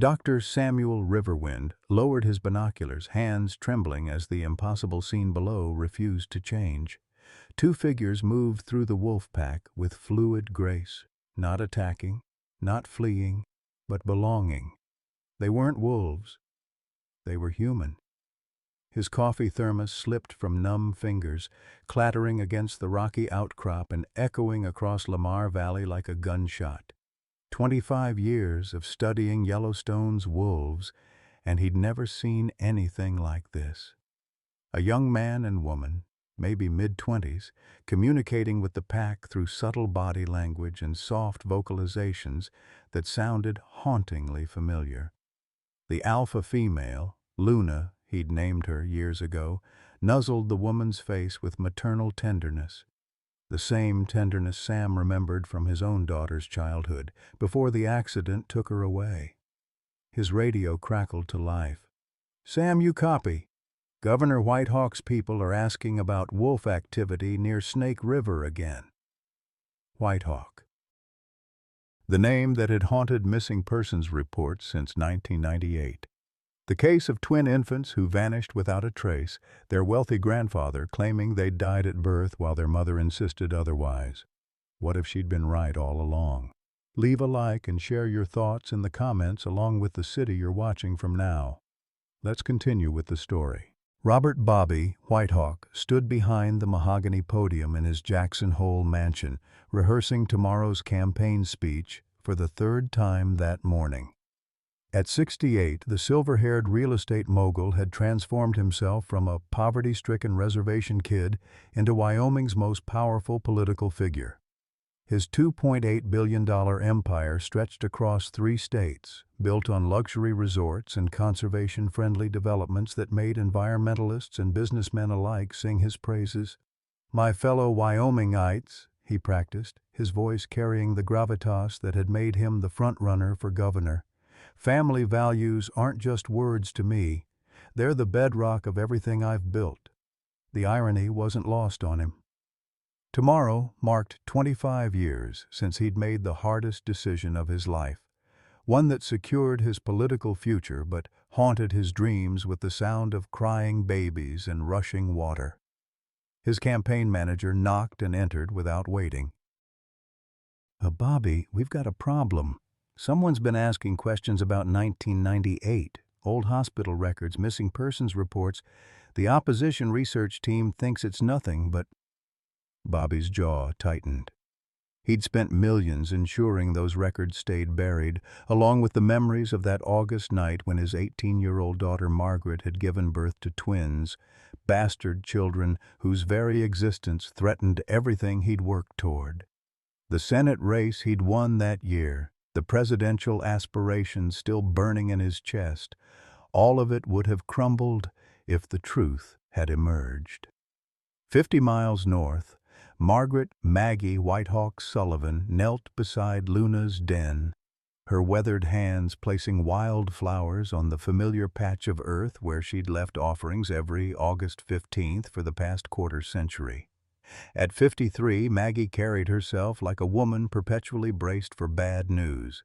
Dr. Samuel Riverwind lowered his binoculars, hands trembling as the impossible scene below refused to change. Two figures moved through the wolf pack with fluid grace, not attacking, not fleeing, but belonging. They weren't wolves. They were human. His coffee thermos slipped from numb fingers, clattering against the rocky outcrop and echoing across Lamar Valley like a gunshot. 25 years of studying Yellowstone's wolves, and he'd never seen anything like this. A young man and woman, maybe mid-20s, communicating with the pack through subtle body language and soft vocalizations that sounded hauntingly familiar. The alpha female, Luna, he'd named her years ago, nuzzled the woman's face with maternal tenderness. The same tenderness Sam remembered from his own daughter's childhood, before the accident took her away. His radio crackled to life. "Sam, you copy. Governor Whitehawk's people are asking about wolf activity near Snake River again." Whitehawk. The name that had haunted missing persons reports since 1998. The case of twin infants who vanished without a trace, their wealthy grandfather claiming they'd died at birth while their mother insisted otherwise. What if she'd been right all along? Leave a like and share your thoughts in the comments along with the city you're watching from now. Let's continue with the story. Robert Bobby Whitehawk stood behind the mahogany podium in his Jackson Hole mansion, rehearsing tomorrow's campaign speech for the third time that morning. At 68, the silver-haired real estate mogul had transformed himself from a poverty-stricken reservation kid into Wyoming's most powerful political figure. His $2.8 billion empire stretched across 3 states, built on luxury resorts and conservation-friendly developments that made environmentalists and businessmen alike sing his praises. "My fellow Wyomingites," he practiced, his voice carrying the gravitas that had made him the front-runner for governor. "Family values aren't just words to me. They're the bedrock of everything I've built." The irony wasn't lost on him. Tomorrow marked 25 years since he'd made the hardest decision of his life, one that secured his political future but haunted his dreams with the sound of crying babies and rushing water. His campaign manager knocked and entered without waiting. "Bobby, we've got a problem. Someone's been asking questions about 1998, old hospital records, missing persons reports. The opposition research team thinks it's nothing, but—" Bobby's jaw tightened. He'd spent millions ensuring those records stayed buried, along with the memories of that August night when his 18-year-old daughter Margaret had given birth to twins, bastard children whose very existence threatened everything he'd worked toward. The Senate race he'd won that year, the presidential aspirations still burning in his chest, all of it would have crumbled if the truth had emerged. 50 miles north, Margaret Maggie Whitehawk Sullivan knelt beside Luna's den, her weathered hands placing wild flowers on the familiar patch of earth where she'd left offerings every August 15th for the past quarter-century. At 53, Maggie carried herself like a woman perpetually braced for bad news.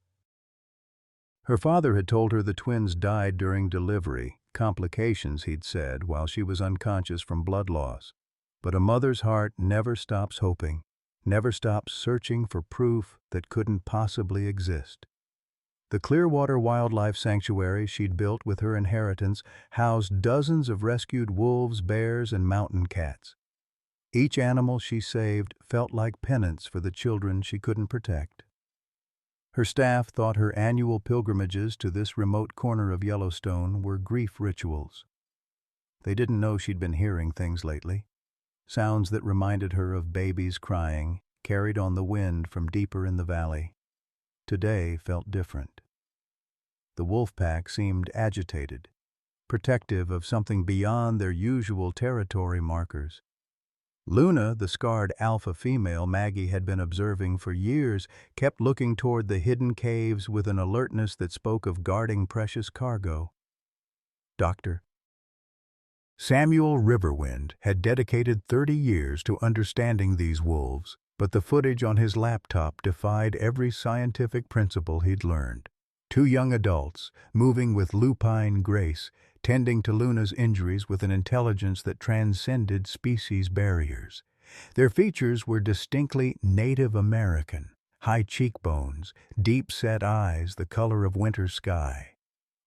Her father had told her the twins died during delivery, complications, he'd said, while she was unconscious from blood loss. But a mother's heart never stops hoping, never stops searching for proof that couldn't possibly exist. The Clearwater Wildlife Sanctuary she'd built with her inheritance housed dozens of rescued wolves, bears, and mountain cats. Each animal she saved felt like penance for the children she couldn't protect. Her staff thought her annual pilgrimages to this remote corner of Yellowstone were grief rituals. They didn't know she'd been hearing things lately. Sounds that reminded her of babies crying, carried on the wind from deeper in the valley. Today felt different. The wolf pack seemed agitated, protective of something beyond their usual territory markers. Luna, the scarred alpha female Maggie had been observing for years, kept looking toward the hidden caves with an alertness that spoke of guarding precious cargo. Dr. Samuel Riverwind had dedicated 30 years to understanding these wolves, but the footage on his laptop defied every scientific principle he'd learned. Two young adults, moving with lupine grace, tending to Luna's injuries with an intelligence that transcended species barriers. Their features were distinctly Native American, high cheekbones, deep-set eyes the color of winter sky.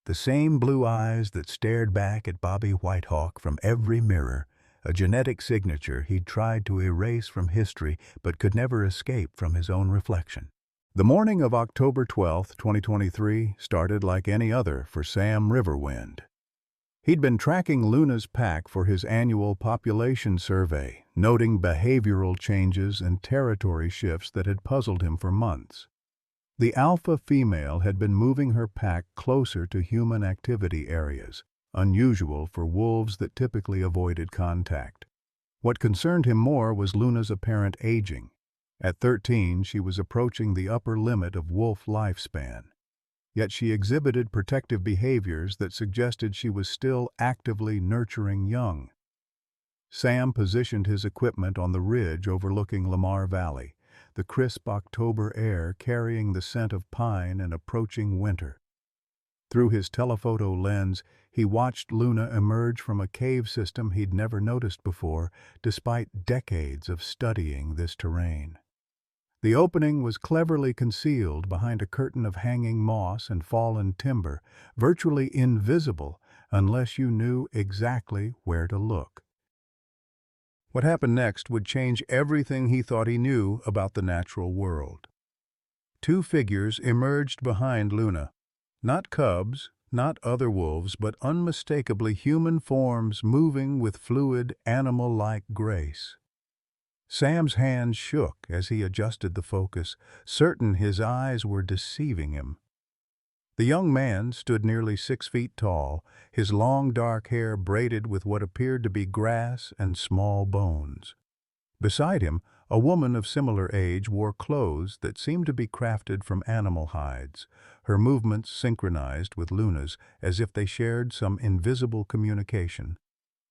The same blue eyes that stared back at Bobby Whitehawk from every mirror, a genetic signature he'd tried to erase from history but could never escape from his own reflection. The morning of October 12, 2023, started like any other for Sam Riverwind. He'd been tracking Luna's pack for his annual population survey, noting behavioral changes and territory shifts that had puzzled him for months. The alpha female had been moving her pack closer to human activity areas, unusual for wolves that typically avoided contact. What concerned him more was Luna's apparent aging. At 13, she was approaching the upper limit of wolf lifespan. Yet she exhibited protective behaviors that suggested she was still actively nurturing young. Sam positioned his equipment on the ridge overlooking Lamar Valley, the crisp October air carrying the scent of pine and approaching winter. Through his telephoto lens, he watched Luna emerge from a cave system he'd never noticed before, despite decades of studying this terrain. The opening was cleverly concealed behind a curtain of hanging moss and fallen timber, virtually invisible unless you knew exactly where to look. What happened next would change everything he thought he knew about the natural world. Two figures emerged behind Luna. Not cubs, not other wolves, but unmistakably human forms moving with fluid, animal-like grace. Sam's hands shook as he adjusted the focus, certain his eyes were deceiving him. The young man stood nearly 6 feet tall, his long dark hair braided with what appeared to be grass and small bones. Beside him, a woman of similar age wore clothes that seemed to be crafted from animal hides, her movements synchronized with Luna's as if they shared some invisible communication.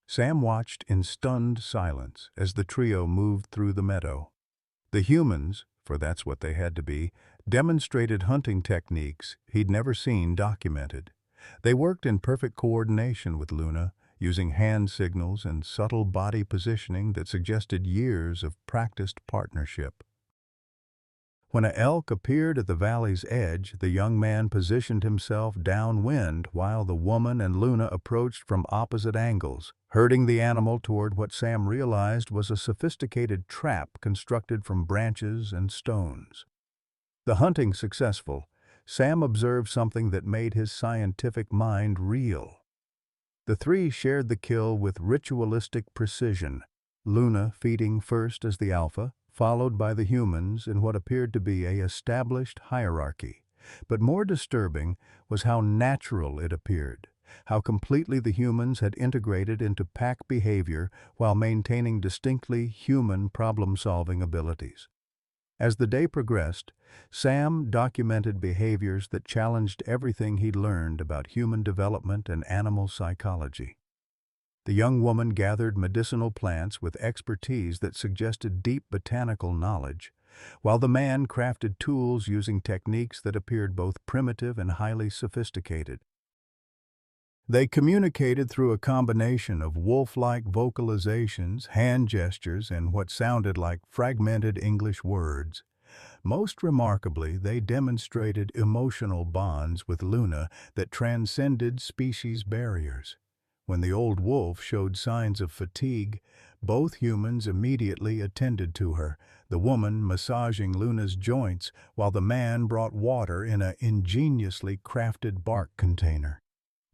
Sam watched in stunned silence as the trio moved through the meadow. The humans, for that's what they had to be, demonstrated hunting techniques he'd never seen documented. They worked in perfect coordination with Luna, using hand signals and subtle body positioning that suggested years of practiced partnership. When an elk appeared at the valley's edge, the young man positioned himself downwind while the woman and Luna approached from opposite angles, herding the animal toward what Sam realized was a sophisticated trap constructed from branches and stones. The hunting successful, Sam observed something that made his scientific mind reel. The three shared the kill with ritualistic precision, Luna feeding first as the alpha, followed by the humans in what appeared to be an established hierarchy. But more disturbing was how natural it appeared, how completely the humans had integrated into pack behavior while maintaining distinctly human problem-solving abilities. As the day progressed, Sam documented behaviors that challenged everything he'd learned about human development and animal psychology. The young woman gathered medicinal plants with expertise that suggested deep botanical knowledge, while the man crafted tools using techniques that appeared both primitive and highly sophisticated. They communicated through a combination of wolf-like vocalizations, hand gestures, and what sounded like fragmented English words. Most remarkably, they demonstrated emotional bonds with Luna that transcended species barriers. When the old wolf showed signs of fatigue, both humans immediately attended to her, the woman massaging Luna's joints while the man brought water in an ingeniously crafted bark container.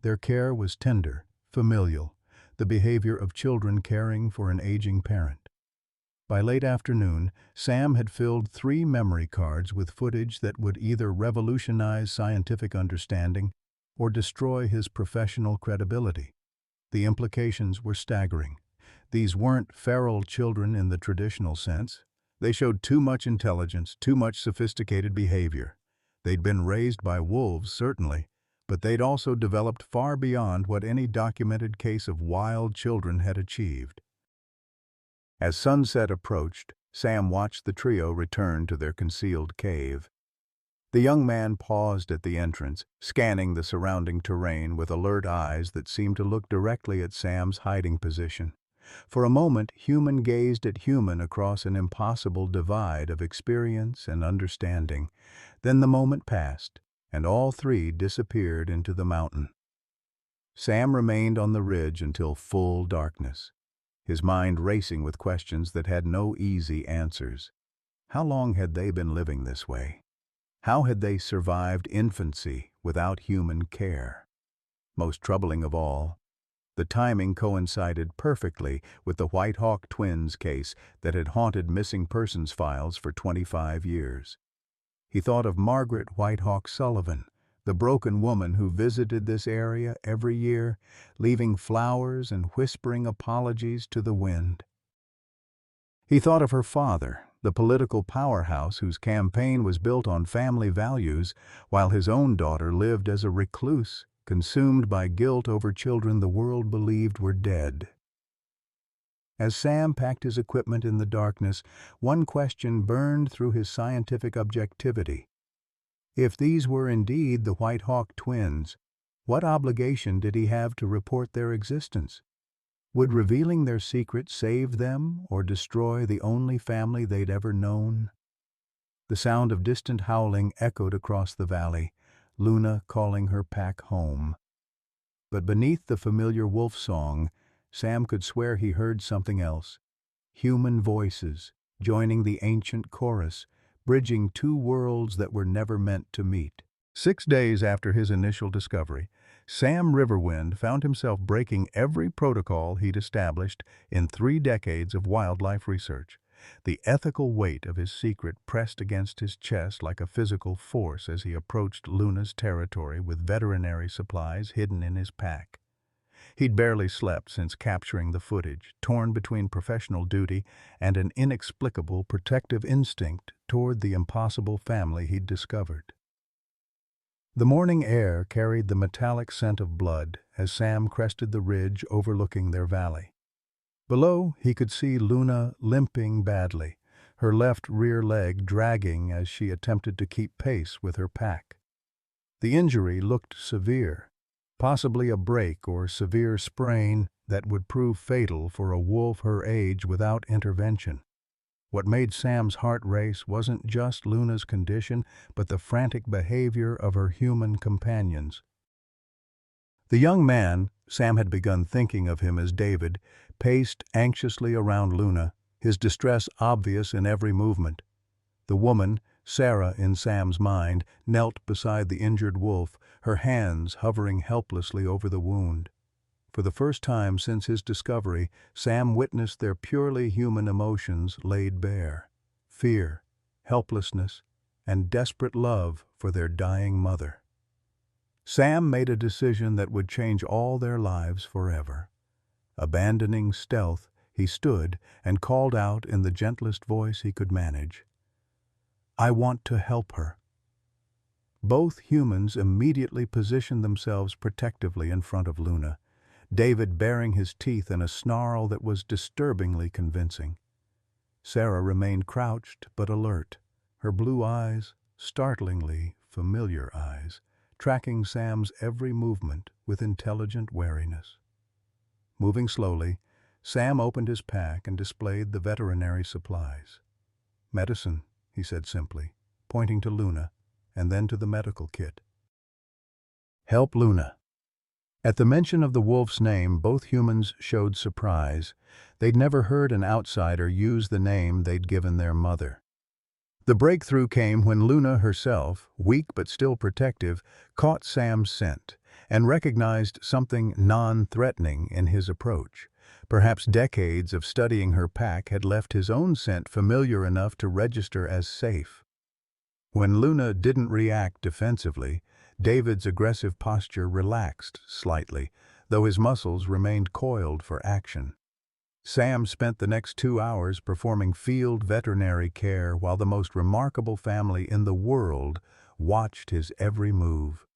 Their care was tender, familial, the behavior of children caring for an aging parent. By late afternoon, Sam had filled 3 memory cards with footage that would either revolutionize scientific understanding or destroy his professional credibility. The implications were staggering. These weren't feral children in the traditional sense. They showed too much intelligence, too much sophisticated behavior. They'd been raised by wolves, certainly, but they'd also developed far beyond what any documented case of wild children had achieved. As sunset approached, Sam watched the trio return to their concealed cave. The young man paused at the entrance, scanning the surrounding terrain with alert eyes that seemed to look directly at Sam's hiding position. For a moment, human gazed at human across an impossible divide of experience and understanding. Then the moment passed, and all three disappeared into the mountain. Sam remained on the ridge until full darkness, his mind racing with questions that had no easy answers. How long had they been living this way? How had they survived infancy without human care? Most troubling of all, the timing coincided perfectly with the White Hawk twins case that had haunted missing persons files for 25 years. He thought of Margaret White Hawk Sullivan, the broken woman who visited this area every year, leaving flowers and whispering apologies to the wind. He thought of her father, the political powerhouse whose campaign was built on family values, while his own daughter lived as a recluse, consumed by guilt over children the world believed were dead. As Sam packed his equipment in the darkness, one question burned through his scientific objectivity. If these were indeed the White Hawk twins, what obligation did he have to report their existence? Would revealing their secret save them or destroy the only family they'd ever known? The sound of distant howling echoed across the valley, Luna calling her pack home. But beneath the familiar wolf song, Sam could swear he heard something else. Human voices, joining the ancient chorus, bridging two worlds that were never meant to meet. 6 days after his initial discovery, Sam Riverwind found himself breaking every protocol he'd established in 3 decades of wildlife research. The ethical weight of his secret pressed against his chest like a physical force as he approached Luna's territory with veterinary supplies hidden in his pack. He'd barely slept since capturing the footage, torn between professional duty and an inexplicable protective instinct toward the impossible family he'd discovered. The morning air carried the metallic scent of blood as Sam crested the ridge overlooking their valley. Below, he could see Luna limping badly, her left rear leg dragging as she attempted to keep pace with her pack. The injury looked severe, possibly a break or severe sprain that would prove fatal for a wolf her age without intervention. What made Sam's heart race wasn't just Luna's condition, but the frantic behavior of her human companions. The young man, Sam had begun thinking of him as David, paced anxiously around Luna, his distress obvious in every movement. The woman, Sarah in Sam's mind, knelt beside the injured wolf, her hands hovering helplessly over the wound. For the first time since his discovery, Sam witnessed their purely human emotions laid bare: fear, helplessness, and desperate love for their dying mother. Sam made a decision that would change all their lives forever. Abandoning stealth, he stood and called out in the gentlest voice he could manage, "I want to help her." Both humans immediately positioned themselves protectively in front of Luna, David baring his teeth in a snarl that was disturbingly convincing. Sarah remained crouched but alert, her blue eyes, startlingly familiar eyes, tracking Sam's every movement with intelligent wariness. Moving slowly, Sam opened his pack and displayed the veterinary supplies. "Medicine," he said simply, pointing to Luna, and then to the medical kit. "Help Luna." At the mention of the wolf's name, both humans showed surprise. They'd never heard an outsider use the name they'd given their mother. The breakthrough came when Luna herself, weak but still protective, caught Sam's scent and recognized something non-threatening in his approach. Perhaps decades of studying her pack had left his own scent familiar enough to register as safe. When Luna didn't react defensively, David's aggressive posture relaxed slightly, though his muscles remained coiled for action. Sam spent the next 2 hours performing field veterinary care while the most remarkable family in the world watched his every move.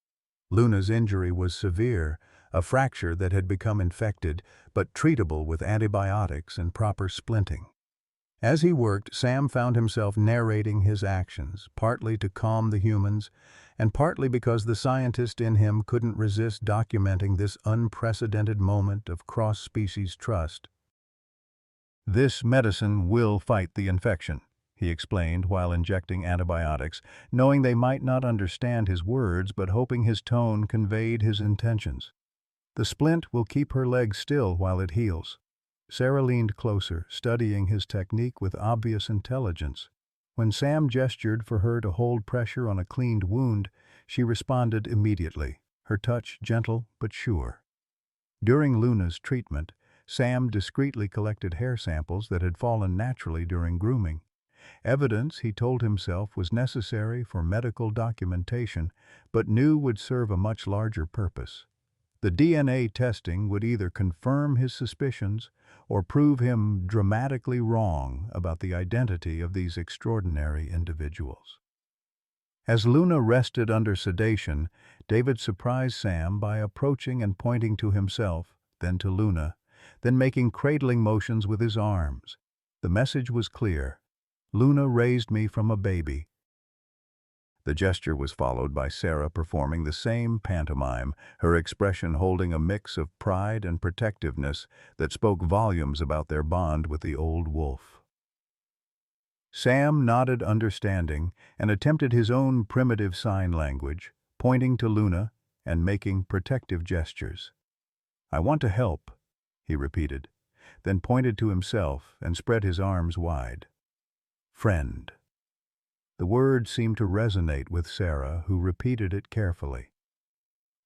Luna's injury was severe, a fracture that had become infected, but treatable with antibiotics and proper splinting. As he worked, Sam found himself narrating his actions, partly to calm the humans, and partly because the scientist in him couldn't resist documenting this unprecedented moment of cross-species trust. "This medicine will fight the infection," he explained while injecting antibiotics, knowing they might not understand his words but hoping his tone conveyed his intentions. "The splint will keep her leg still while it heals." Sarah leaned closer, studying his technique with obvious intelligence. When Sam gestured for her to hold pressure on a cleaned wound, she responded immediately, her touch gentle but sure. During Luna's treatment, Sam discreetly collected hair samples that had fallen naturally during grooming. Evidence, he told himself, was necessary for medical documentation, but knew would serve a much larger purpose. The DNA testing would either confirm his suspicions or prove him dramatically wrong about the identity of these extraordinary individuals. As Luna rested under sedation, David surprised Sam by approaching and pointing to himself, then to Luna, then making cradling motions with his arms. The message was clear. "Luna raised me from a baby." The gesture was followed by Sarah performing the same pantomime, her expression holding a mix of pride and protectiveness that spoke volumes about their bond with the old wolf. Sam nodded understanding and attempted his own primitive sign language, pointing to Luna and making protective gestures. "I want to help," he repeated, then pointed to himself and spread his arms wide. "Friend." The word seemed to resonate with Sarah, who repeated it carefully.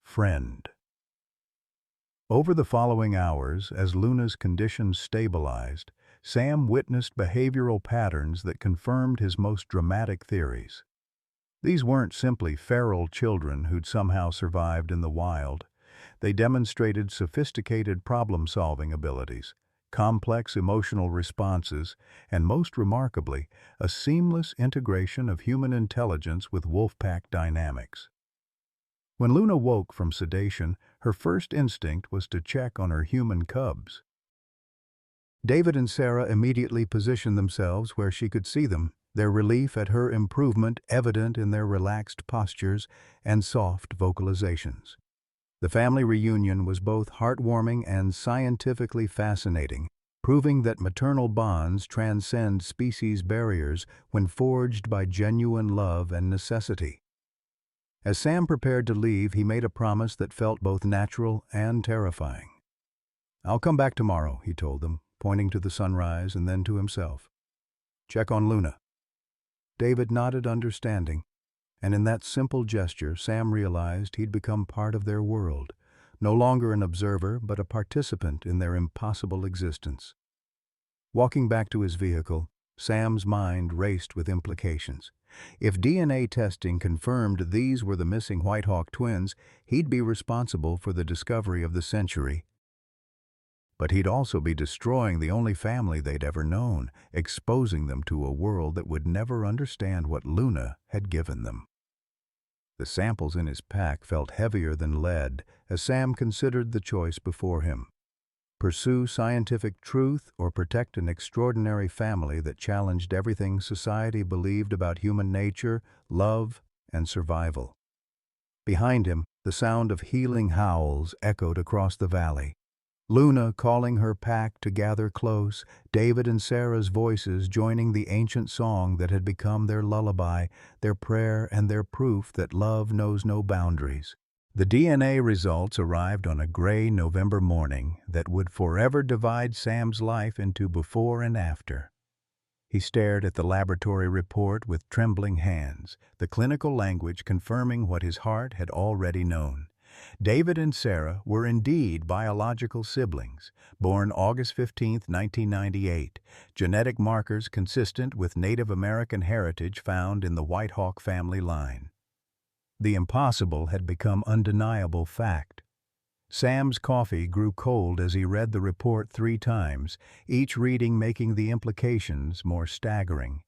"Friend." Over the following hours, as Luna's condition stabilized, Sam witnessed behavioral patterns that confirmed his most dramatic theories. These weren't simply feral children who'd somehow survived in the wild. They demonstrated sophisticated problem-solving abilities, complex emotional responses, and most remarkably, a seamless integration of human intelligence with wolf-pack dynamics. When Luna woke from sedation, her first instinct was to check on her human cubs. David and Sarah immediately positioned themselves where she could see them, their relief at her improvement evident in their relaxed postures and soft vocalizations. The family reunion was both heartwarming and scientifically fascinating, proving that maternal bonds transcend species barriers when forged by genuine love and necessity. As Sam prepared to leave, he made a promise that felt both natural and terrifying. "I'll come back tomorrow," he told them, pointing to the sunrise and then to himself. "Check on Luna." David nodded understanding, and in that simple gesture, Sam realized he'd become part of their world, no longer an observer but a participant in their impossible existence. Walking back to his vehicle, Sam's mind raced with implications. If DNA testing confirmed these were the missing Whitehawk twins, he'd be responsible for the discovery of the century. But he'd also be destroying the only family they'd ever known, exposing them to a world that would never understand what Luna had given them. The samples in his pack felt heavier than lead as Sam considered the choice before him. Pursue scientific truth or protect an extraordinary family that challenged everything society believed about human nature, love, and survival. Behind him, the sound of healing howls echoed across the valley. Luna calling her pack to gather close, David and Sarah's voices joining the ancient song that had become their lullaby, their prayer and their proof that love knows no boundaries. The DNA results arrived on a gray November morning that would forever divide Sam's life into before and after. He stared at the laboratory report with trembling hands, the clinical language confirming what his heart had already known. David and Sarah were indeed biological siblings, born August 15, 1998, genetic markers consistent with Native American heritage found in the Whitehawk family line. The impossible had become undeniable fact. Sam's coffee grew cold as he read the report 3 times, each reading making the implications more staggering.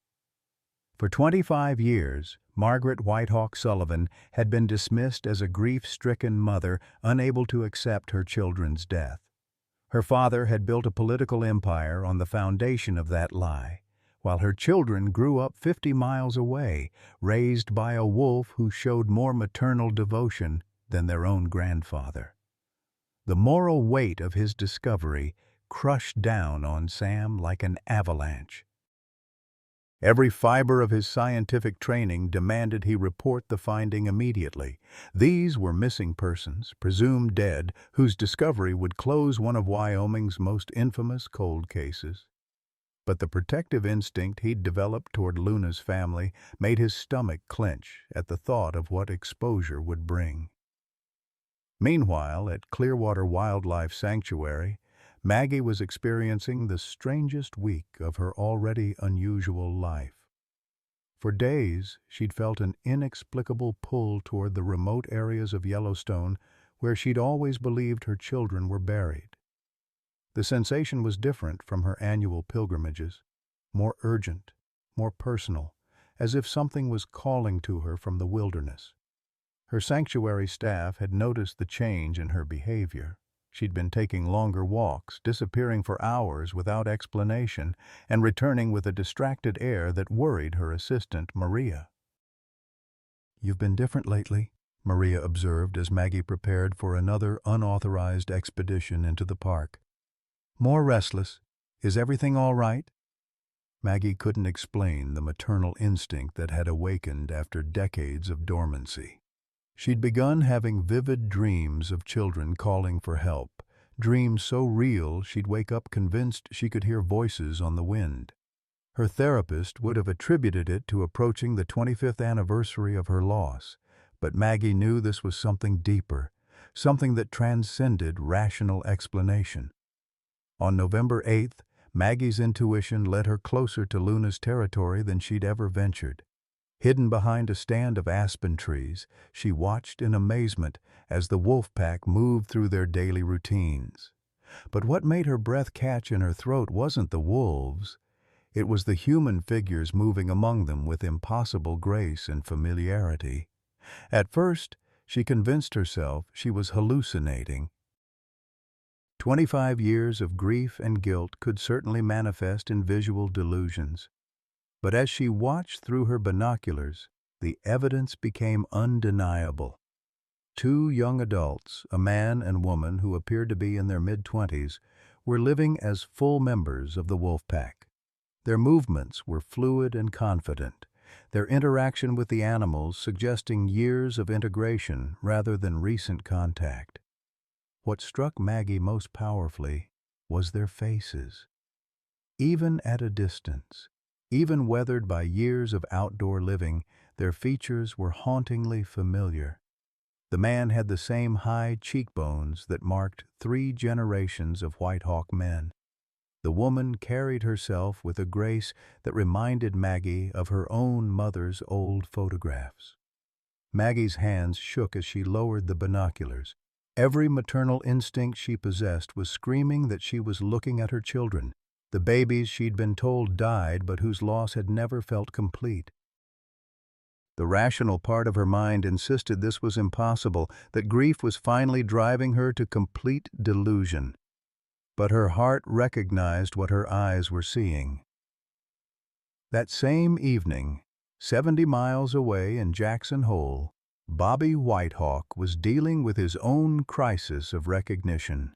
For 25 years, Margaret Whitehawk Sullivan had been dismissed as a grief-stricken mother unable to accept her children's death. Her father had built a political empire on the foundation of that lie, while her children grew up 50 miles away, raised by a wolf who showed more maternal devotion than their own grandfather. The moral weight of his discovery crushed down on Sam like an avalanche. Every fiber of his scientific training demanded he report the finding immediately. These were missing persons, presumed dead, whose discovery would close one of Wyoming's most infamous cold cases. But the protective instinct he'd developed toward Luna's family made his stomach clench at the thought of what exposure would bring. Meanwhile, at Clearwater Wildlife Sanctuary, Maggie was experiencing the strangest week of her already unusual life. For days, she'd felt an inexplicable pull toward the remote areas of Yellowstone where she'd always believed her children were buried. The sensation was different from her annual pilgrimages, more urgent, more personal, as if something was calling to her from the wilderness. Her sanctuary staff had noticed the change in her behavior. She'd been taking longer walks, disappearing for hours without explanation, and returning with a distracted air that worried her assistant, Maria. "You've been different lately," Maria observed as Maggie prepared for another unauthorized expedition into the park. "More restless. Is everything all right?" Maggie couldn't explain the maternal instinct that had awakened after decades of dormancy. She'd begun having vivid dreams of children calling for help, dreams so real she'd wake up convinced she could hear voices on the wind. Her therapist would have attributed it to approaching the 25th anniversary of her loss, but Maggie knew this was something deeper, something that transcended rational explanation. On November 8th, Maggie's intuition led her closer to Luna's territory than she'd ever ventured. Hidden behind a stand of aspen trees, she watched in amazement as the wolf pack moved through their daily routines. But what made her breath catch in her throat wasn't the wolves. It was the human figures moving among them with impossible grace and familiarity. At first, she convinced herself she was hallucinating. 25 years of grief and guilt could certainly manifest in visual delusions. But as she watched through her binoculars, the evidence became undeniable. Two young adults, a man and woman who appeared to be in their mid-20s, were living as full members of the wolf pack. Their movements were fluid and confident, their interaction with the animals suggesting years of integration rather than recent contact. What struck Maggie most powerfully was their faces. Even at a distance, even weathered by years of outdoor living, their features were hauntingly familiar. The man had the same high cheekbones that marked 3 generations of White Hawk men. The woman carried herself with a grace that reminded Maggie of her own mother's old photographs. Maggie's hands shook as she lowered the binoculars. Every maternal instinct she possessed was screaming that she was looking at her children, the babies she'd been told died but whose loss had never felt complete. The rational part of her mind insisted this was impossible, that grief was finally driving her to complete delusion. But her heart recognized what her eyes were seeing. That same evening, 70 miles away in Jackson Hole, Bobby Whitehawk was dealing with his own crisis of recognition.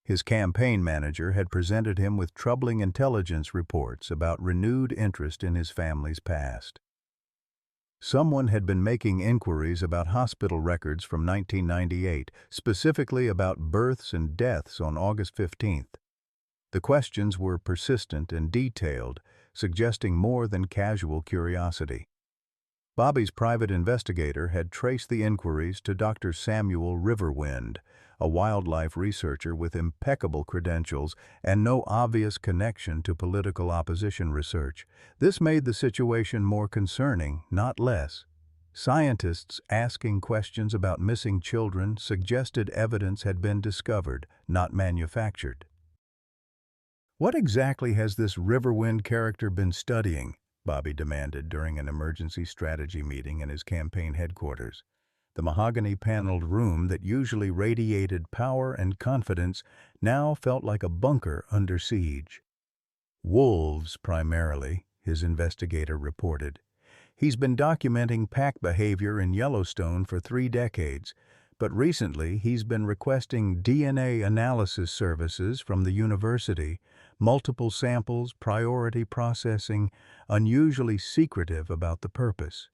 His campaign manager had presented him with troubling intelligence reports about renewed interest in his family's past. Someone had been making inquiries about hospital records from 1998, specifically about births and deaths on August 15th. The questions were persistent and detailed, suggesting more than casual curiosity. Bobby's private investigator had traced the inquiries to Dr. Samuel Riverwind, a wildlife researcher with impeccable credentials and no obvious connection to political opposition research. This made the situation more concerning, not less. Scientists asking questions about missing children suggested evidence had been discovered, not manufactured. "What exactly has this Riverwind character been studying?" Bobby demanded during an emergency strategy meeting in his campaign headquarters. The mahogany-paneled room that usually radiated power and confidence now felt like a bunker under siege. Wolves, primarily, his investigator reported. He's been documenting pack behavior in Yellowstone for 3 decades, but recently he's been requesting DNA analysis services from the university, multiple samples, priority processing, unusually secretive about the purpose.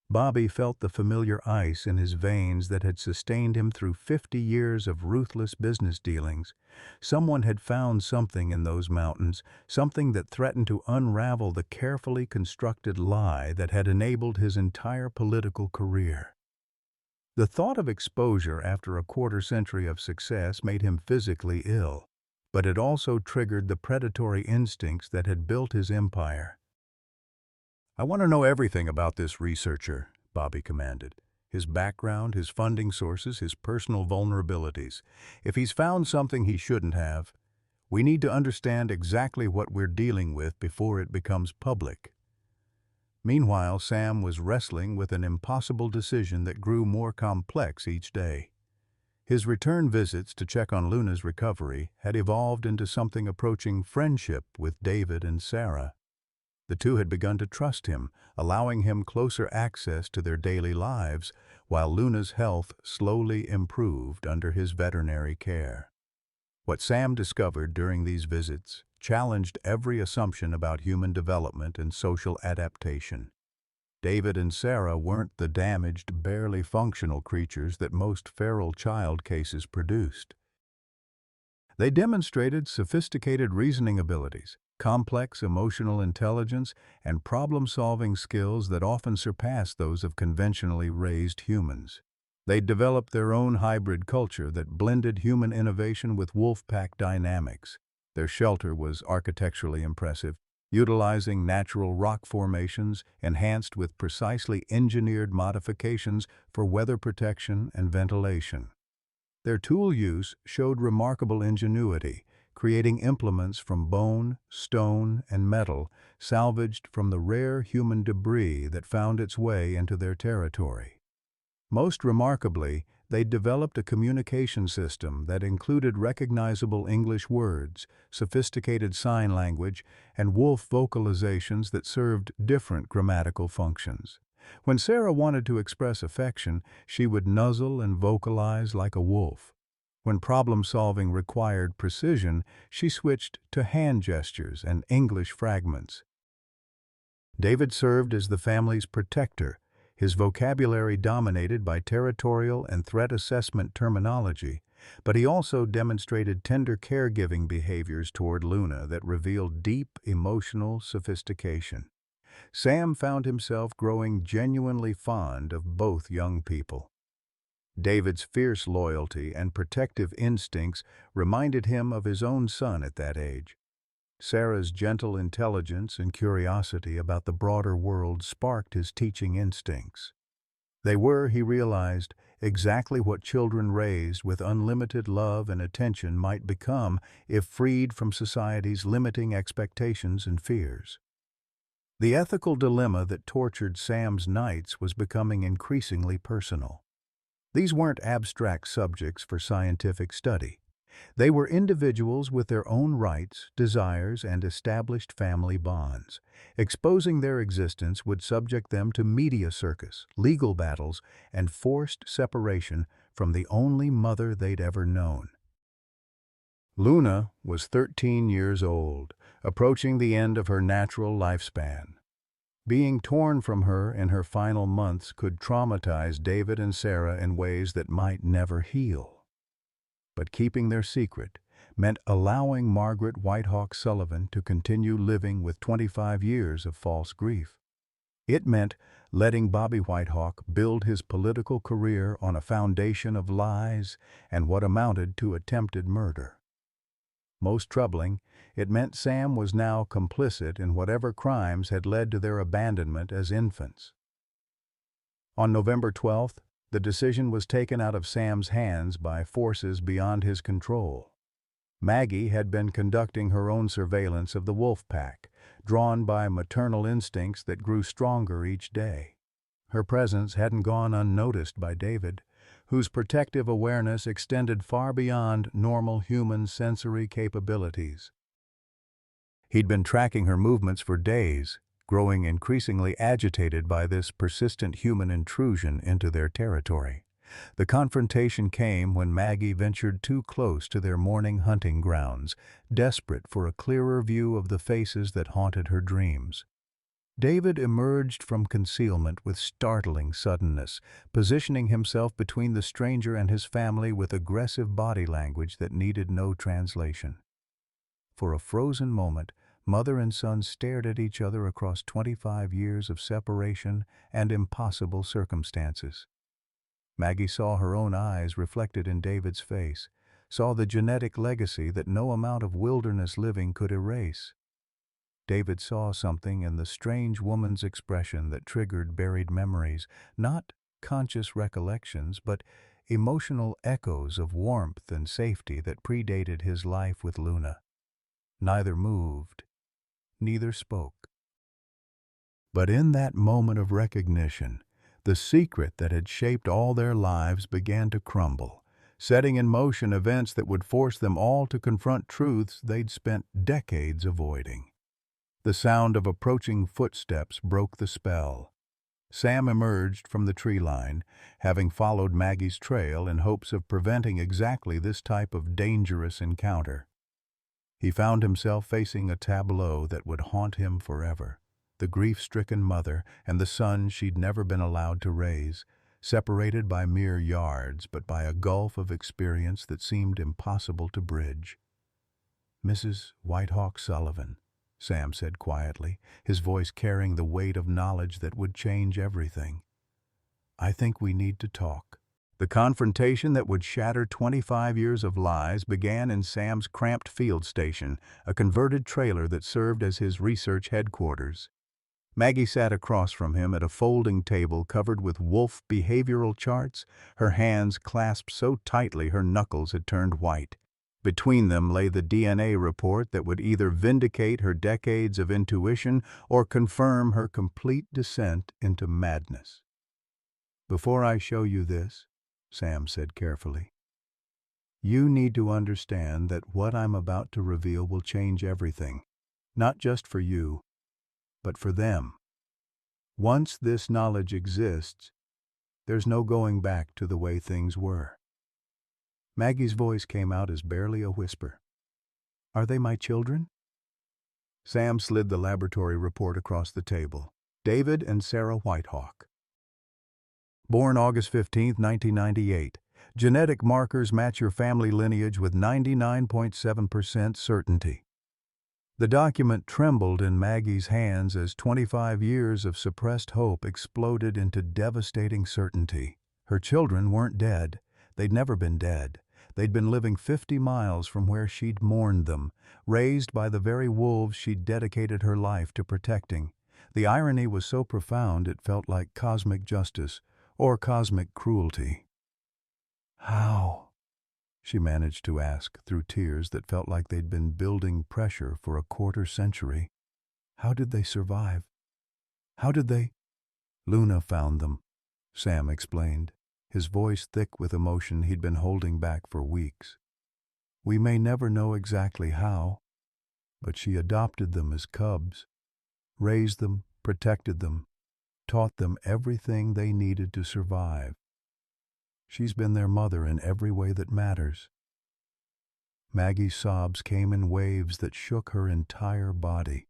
Bobby felt the familiar ice in his veins that had sustained him through 50 years of ruthless business dealings. Someone had found something in those mountains, something that threatened to unravel the carefully constructed lie that had enabled his entire political career. The thought of exposure after a quarter-century of success made him physically ill, but it also triggered the predatory instincts that had built his empire. "I want to know everything about this researcher," Bobby commanded. "His background, his funding sources, his personal vulnerabilities. If he's found something he shouldn't have, we need to understand exactly what we're dealing with before it becomes public." Meanwhile, Sam was wrestling with an impossible decision that grew more complex each day. His return visits to check on Luna's recovery had evolved into something approaching friendship with David and Sarah. The two had begun to trust him, allowing him closer access to their daily lives, while Luna's health slowly improved under his veterinary care. What Sam discovered during these visits challenged every assumption about human development and social adaptation. David and Sarah weren't the damaged, barely functional creatures that most feral child cases produced. They demonstrated sophisticated reasoning abilities, complex emotional intelligence, and problem-solving skills that often surpass those of conventionally raised humans. They developed their own hybrid culture that blended human innovation with wolf-pack dynamics. Their shelter was architecturally impressive, utilizing natural rock formations enhanced with precisely engineered modifications for weather protection and ventilation. Their tool use showed remarkable ingenuity, creating implements from bone, stone, and metal salvaged from the rare human debris that found its way into their territory. Most remarkably, they developed a communication system that included recognizable English words, sophisticated sign language, and wolf vocalizations that served different grammatical functions. When Sarah wanted to express affection, she would nuzzle and vocalize like a wolf. When problem-solving required precision, she switched to hand gestures and English fragments. David served as the family's protector, his vocabulary dominated by territorial and threat assessment terminology, but he also demonstrated tender caregiving behaviors toward Luna that revealed deep emotional sophistication. Sam found himself growing genuinely fond of both young people. David's fierce loyalty and protective instincts reminded him of his own son at that age. Sarah's gentle intelligence and curiosity about the broader world sparked his teaching instincts. They were, he realized, exactly what children raised with unlimited love and attention might become if freed from society's limiting expectations and fears. The ethical dilemma that tortured Sam's nights was becoming increasingly personal. These weren't abstract subjects for scientific study. They were individuals with their own rights, desires, and established family bonds. Exposing their existence would subject them to media circus, legal battles, and forced separation from the only mother they'd ever known. Luna was 13 years old, approaching the end of her natural lifespan. Being torn from her in her final months could traumatize David and Sarah in ways that might never heal. But keeping their secret meant allowing Margaret Whitehawk Sullivan to continue living with 25 years of false grief. It meant letting Bobby Whitehawk build his political career on a foundation of lies and what amounted to attempted murder. Most troubling, it meant Sam was now complicit in whatever crimes had led to their abandonment as infants. On November 12th, the decision was taken out of Sam's hands by forces beyond his control. Maggie had been conducting her own surveillance of the wolf pack, drawn by maternal instincts that grew stronger each day. Her presence hadn't gone unnoticed by David, whose protective awareness extended far beyond normal human sensory capabilities. He'd been tracking her movements for days, growing increasingly agitated by this persistent human intrusion into their territory. The confrontation came when Maggie ventured too close to their morning hunting grounds, desperate for a clearer view of the faces that haunted her dreams. David emerged from concealment with startling suddenness, positioning himself between the stranger and his family with aggressive body language that needed no translation. For a frozen moment, mother and son stared at each other across 25 years of separation and impossible circumstances. Maggie saw her own eyes reflected in David's face, saw the genetic legacy that no amount of wilderness living could erase. David saw something in the strange woman's expression that triggered buried memories, not conscious recollections, but emotional echoes of warmth and safety that predated his life with Luna. Neither moved, neither spoke. But in that moment of recognition, the secret that had shaped all their lives began to crumble, setting in motion events that would force them all to confront truths they'd spent decades avoiding. The sound of approaching footsteps broke the spell. Sam emerged from the tree line, having followed Maggie's trail in hopes of preventing exactly this type of dangerous encounter. He found himself facing a tableau that would haunt him forever. The grief-stricken mother and the son she'd never been allowed to raise, separated by mere yards but by a gulf of experience that seemed impossible to bridge. "Mrs. Whitehawk Sullivan," Sam said quietly, his voice carrying the weight of knowledge that would change everything. "I think we need to talk." The confrontation that would shatter 25 years of lies began in Sam's cramped field station, a converted trailer that served as his research headquarters. Maggie sat across from him at a folding table covered with wolf behavioral charts, her hands clasped so tightly her knuckles had turned white. Between them lay the DNA report that would either vindicate her decades of intuition or confirm her complete descent into madness. "Before I show you this," Sam said carefully, "you need to understand that what I'm about to reveal will change everything, not just for you, but for them. Once this knowledge exists, there's no going back to the way things were." Maggie's voice came out as barely a whisper. "Are they my children?" Sam slid the laboratory report across the table. "David and Sarah Whitehawk. Born August 15, 1998. Genetic markers match your family lineage with 99.7% certainty." The document trembled in Maggie's hands as 25 years of suppressed hope exploded into devastating certainty. Her children weren't dead. They'd never been dead. They'd been living 50 miles from where she'd mourned them, raised by the very wolves she'd dedicated her life to protecting. The irony was so profound it felt like cosmic justice or cosmic cruelty. "How?" she managed to ask through tears that felt like they'd been building pressure for a quarter-century. "How did they survive? How did they—" "Luna found them," Sam explained, his voice thick with emotion he'd been holding back for weeks. "We may never know exactly how, but she adopted them as cubs, raised them, protected them, taught them everything they needed to survive. She's been their mother in every way that matters." Maggie's sobs came in waves that shook her entire body.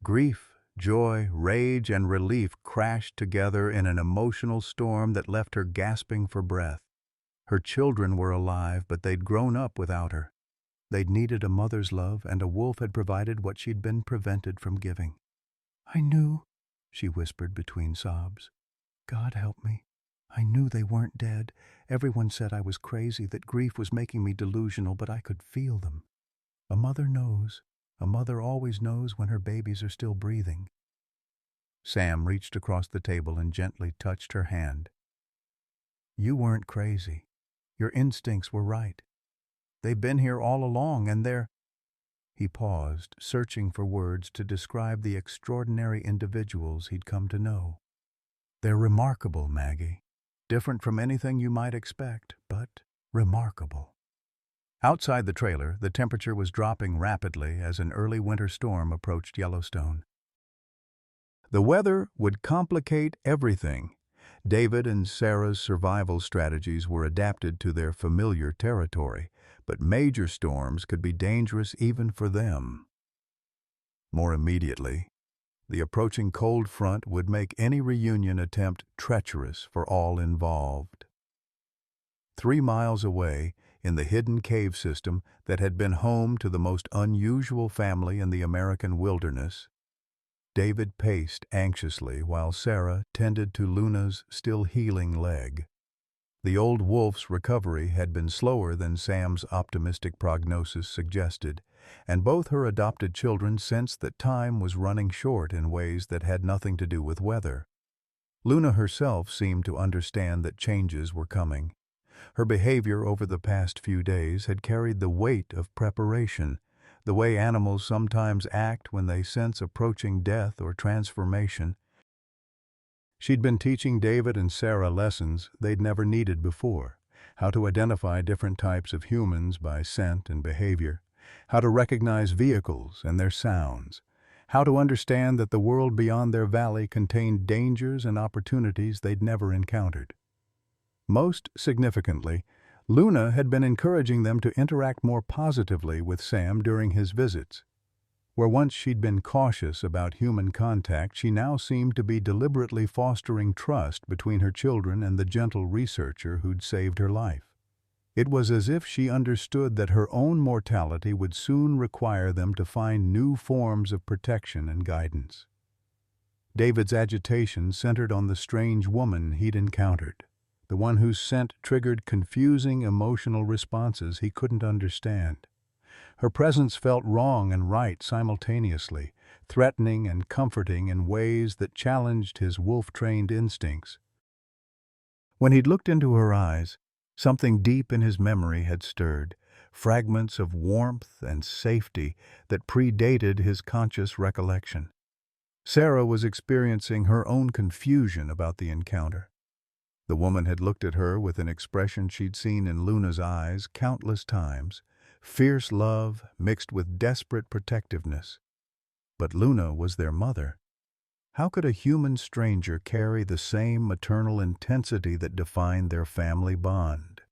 Grief, joy, rage, and relief crashed together in an emotional storm that left her gasping for breath. Her children were alive, but they'd grown up without her. They'd needed a mother's love, and a wolf had provided what she'd been prevented from giving. "I knew," she whispered between sobs. "God help me. I knew they weren't dead. Everyone said I was crazy, that grief was making me delusional, but I could feel them. A mother knows. A mother always knows when her babies are still breathing." Sam reached across the table and gently touched her hand. "You weren't crazy. Your instincts were right. They've been here all along, and they're—" He paused, searching for words to describe the extraordinary individuals he'd come to know. "They're remarkable, Maggie. Different from anything you might expect, but remarkable." Outside the trailer, the temperature was dropping rapidly as an early winter storm approached Yellowstone. The weather would complicate everything. David and Sarah's survival strategies were adapted to their familiar territory, but major storms could be dangerous even for them. More immediately, the approaching cold front would make any reunion attempt treacherous for all involved. 3 miles away, in the hidden cave system that had been home to the most unusual family in the American wilderness, David paced anxiously while Sarah tended to Luna's still healing leg. The old wolf's recovery had been slower than Sam's optimistic prognosis suggested, and both her adopted children sensed that time was running short in ways that had nothing to do with weather. Luna herself seemed to understand that changes were coming. Her behavior over the past few days had carried the weight of preparation, the way animals sometimes act when they sense approaching death or transformation. She'd been teaching David and Sarah lessons they'd never needed before: how to identify different types of humans by scent and behavior, how to recognize vehicles and their sounds, how to understand that the world beyond their valley contained dangers and opportunities they'd never encountered. Most significantly, Luna had been encouraging them to interact more positively with Sam during his visits. Where once she'd been cautious about human contact, she now seemed to be deliberately fostering trust between her children and the gentle researcher who'd saved her life. It was as if she understood that her own mortality would soon require them to find new forms of protection and guidance. David's agitation centered on the strange woman he'd encountered, the one whose scent triggered confusing emotional responses he couldn't understand. Her presence felt wrong and right simultaneously, threatening and comforting in ways that challenged his wolf-trained instincts. When he'd looked into her eyes, something deep in his memory had stirred, fragments of warmth and safety that predated his conscious recollection. Sarah was experiencing her own confusion about the encounter. The woman had looked at her with an expression she'd seen in Luna's eyes countless times: fierce love mixed with desperate protectiveness. But Luna was their mother. How could a human stranger carry the same maternal intensity that defined their family bond?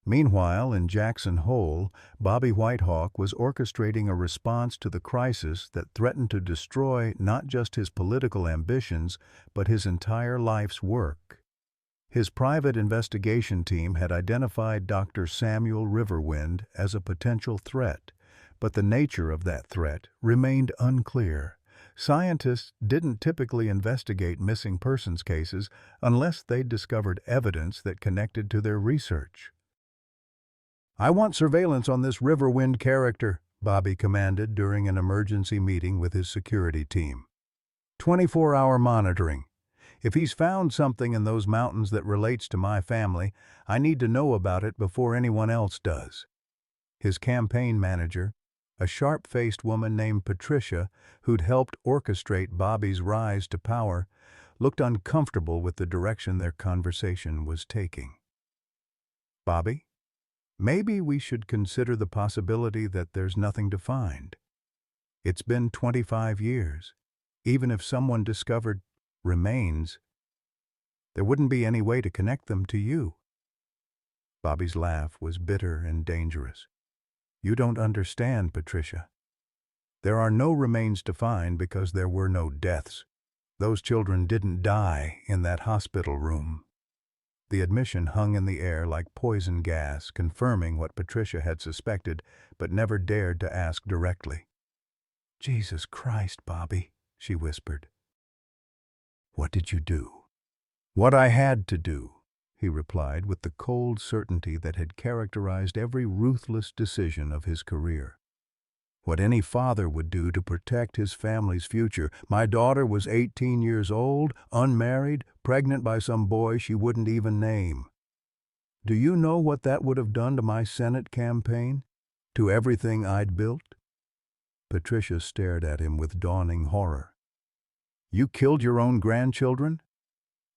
Meanwhile, in Jackson Hole, Bobby Whitehawk was orchestrating a response to the crisis that threatened to destroy not just his political ambitions, but his entire life's work. His private investigation team had identified Dr. Samuel Riverwind as a potential threat, but the nature of that threat remained unclear. Scientists didn't typically investigate missing persons cases unless they'd discovered evidence that connected to their research. "I want surveillance on this Riverwind character," Bobby commanded during an emergency meeting with his security team. 24-hour monitoring. If he's found something in those mountains that relates to my family, I need to know about it before anyone else does. His campaign manager, a sharp-faced woman named Patricia, who'd helped orchestrate Bobby's rise to power, looked uncomfortable with the direction their conversation was taking. "Bobby, maybe we should consider the possibility that there's nothing to find. It's been 25 years. Even if someone discovered remains, there wouldn't be any way to connect them to you." Bobby's laugh was bitter and dangerous. "You don't understand, Patricia. There are no remains to find because there were no deaths. Those children didn't die in that hospital room." The admission hung in the air like poison gas, confirming what Patricia had suspected but never dared to ask directly. "Jesus Christ, Bobby," she whispered. "What did you do?" "What I had to do," he replied with the cold certainty that had characterized every ruthless decision of his career. "What any father would do to protect his family's future. My daughter was 18 years old, unmarried, pregnant by some boy she wouldn't even name. Do you know what that would have done to my Senate campaign? To everything I'd built?" Patricia stared at him with dawning horror. "You killed your own grandchildren?"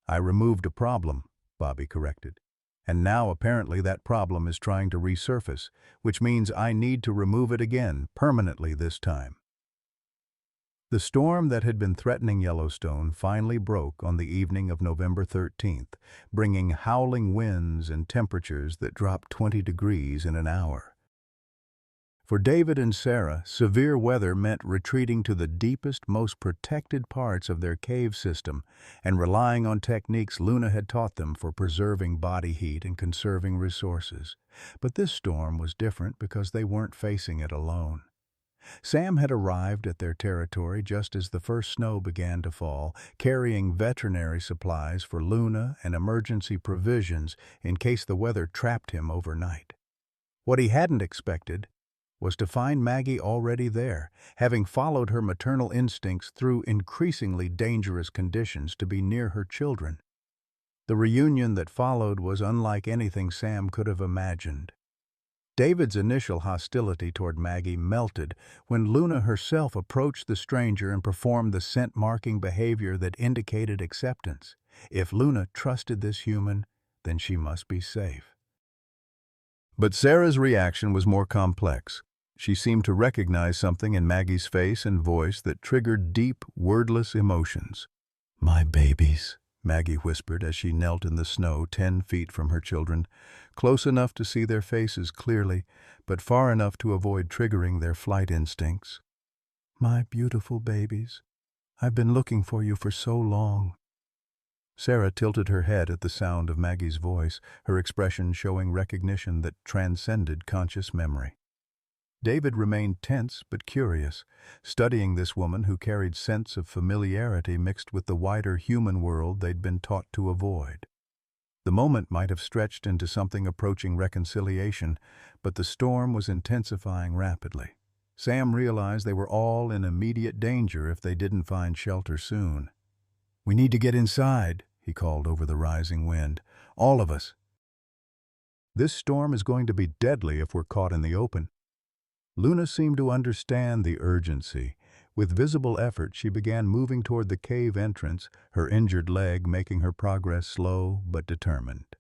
"I removed a problem," Bobby corrected. And now apparently that problem is trying to resurface, which means I need to remove it again, permanently this time. The storm that had been threatening Yellowstone finally broke on the evening of November 13th, bringing howling winds and temperatures that dropped 20 degrees in an hour. For David and Sarah, severe weather meant retreating to the deepest, most protected parts of their cave system and relying on techniques Luna had taught them for preserving body heat and conserving resources. But this storm was different because they weren't facing it alone. Sam had arrived at their territory just as the first snow began to fall, carrying veterinary supplies for Luna and emergency provisions in case the weather trapped him overnight. What he hadn't expected was to find Maggie already there, having followed her maternal instincts through increasingly dangerous conditions to be near her children. The reunion that followed was unlike anything Sam could have imagined. David's initial hostility toward Maggie melted when Luna herself approached the stranger and performed the scent-marking behavior that indicated acceptance. If Luna trusted this human, then she must be safe. But Sarah's reaction was more complex. She seemed to recognize something in Maggie's face and voice that triggered deep, wordless emotions. "My babies," Maggie whispered as she knelt in the snow 10 feet from her children, close enough to see their faces clearly, but far enough to avoid triggering their flight instincts. "My beautiful babies, I've been looking for you for so long." Sarah tilted her head at the sound of Maggie's voice, her expression showing recognition that transcended conscious memory. David remained tense but curious, studying this woman who carried sense of familiarity mixed with the wider human world they'd been taught to avoid. The moment might have stretched into something approaching reconciliation, but the storm was intensifying rapidly. Sam realized they were all in immediate danger if they didn't find shelter soon. "We need to get inside," he called over the rising wind. "All of us. This storm is going to be deadly if we're caught in the open." Luna seemed to understand the urgency. With visible effort, she began moving toward the cave entrance, her injured leg making her progress slow but determined.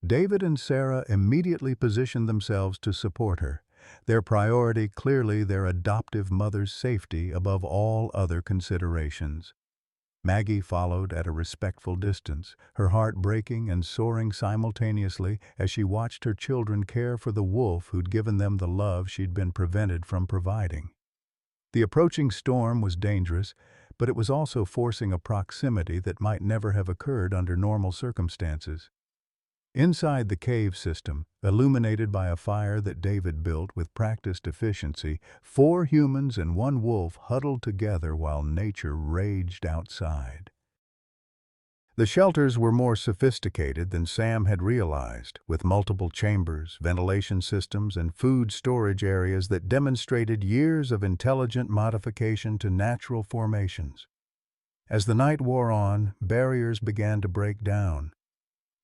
David and Sarah immediately positioned themselves to support her, their priority clearly their adoptive mother's safety above all other considerations. Maggie followed at a respectful distance, her heart breaking and soaring simultaneously as she watched her children care for the wolf who'd given them the love she'd been prevented from providing. The approaching storm was dangerous, but it was also forcing a proximity that might never have occurred under normal circumstances. Inside the cave system, illuminated by a fire that David built with practiced efficiency, 4 humans and 1 wolf huddled together while nature raged outside. The shelters were more sophisticated than Sam had realized, with multiple chambers, ventilation systems, and food storage areas that demonstrated years of intelligent modification to natural formations. As the night wore on, barriers began to break down.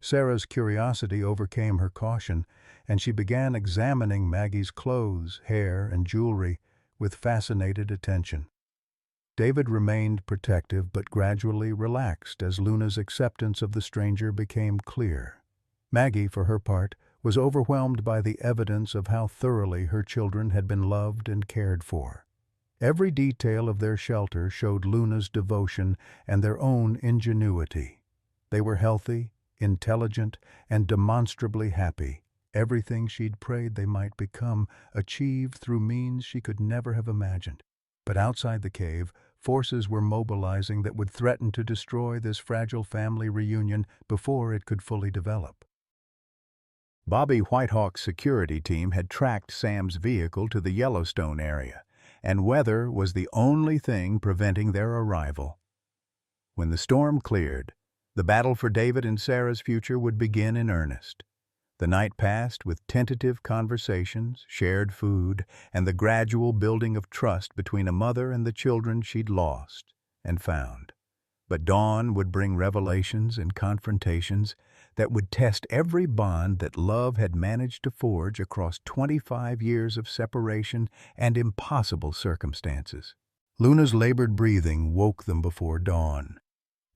Sarah's curiosity overcame her caution, and she began examining Maggie's clothes, hair, and jewelry with fascinated attention. David remained protective but gradually relaxed as Luna's acceptance of the stranger became clear. Maggie, for her part, was overwhelmed by the evidence of how thoroughly her children had been loved and cared for. Every detail of their shelter showed Luna's devotion and their own ingenuity. They were healthy, intelligent, and demonstrably happy. Everything she'd prayed they might become, achieved through means she could never have imagined. But outside the cave, forces were mobilizing that would threaten to destroy this fragile family reunion before it could fully develop. Bobby Whitehawk's security team had tracked Sam's vehicle to the Yellowstone area, and weather was the only thing preventing their arrival. When the storm cleared, the battle for David and Sarah's future would begin in earnest. The night passed with tentative conversations, shared food, and the gradual building of trust between a mother and the children she'd lost and found. But dawn would bring revelations and confrontations that would test every bond that love had managed to forge across 25 years of separation and impossible circumstances. Luna's labored breathing woke them before dawn.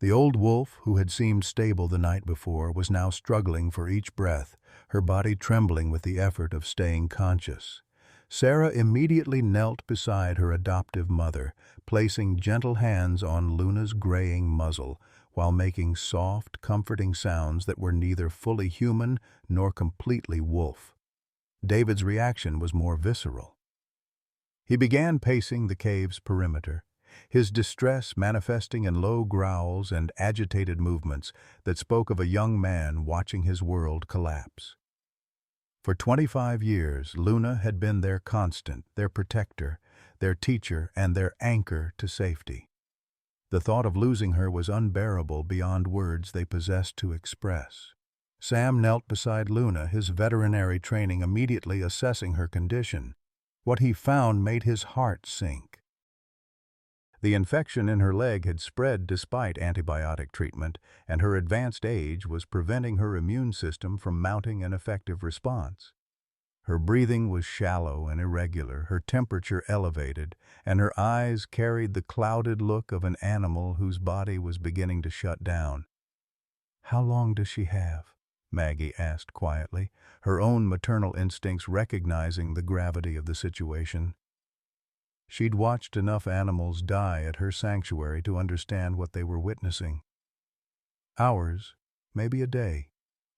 The old wolf, who had seemed stable the night before, was now struggling for each breath, her body trembling with the effort of staying conscious. Sarah immediately knelt beside her adoptive mother, placing gentle hands on Luna's graying muzzle, while making soft, comforting sounds that were neither fully human nor completely wolf. David's reaction was more visceral. He began pacing the cave's perimeter, his distress manifesting in low growls and agitated movements that spoke of a young man watching his world collapse. For 25 years, Luna had been their constant, their protector, their teacher, and their anchor to safety. The thought of losing her was unbearable beyond words they possessed to express. Sam knelt beside Luna, his veterinary training immediately assessing her condition. What he found made his heart sink. The infection in her leg had spread despite antibiotic treatment, and her advanced age was preventing her immune system from mounting an effective response. Her breathing was shallow and irregular, her temperature elevated, and her eyes carried the clouded look of an animal whose body was beginning to shut down. "How long does she have?" Maggie asked quietly, her own maternal instincts recognizing the gravity of the situation. She'd watched enough animals die at her sanctuary to understand what they were witnessing. "Hours, maybe a day,"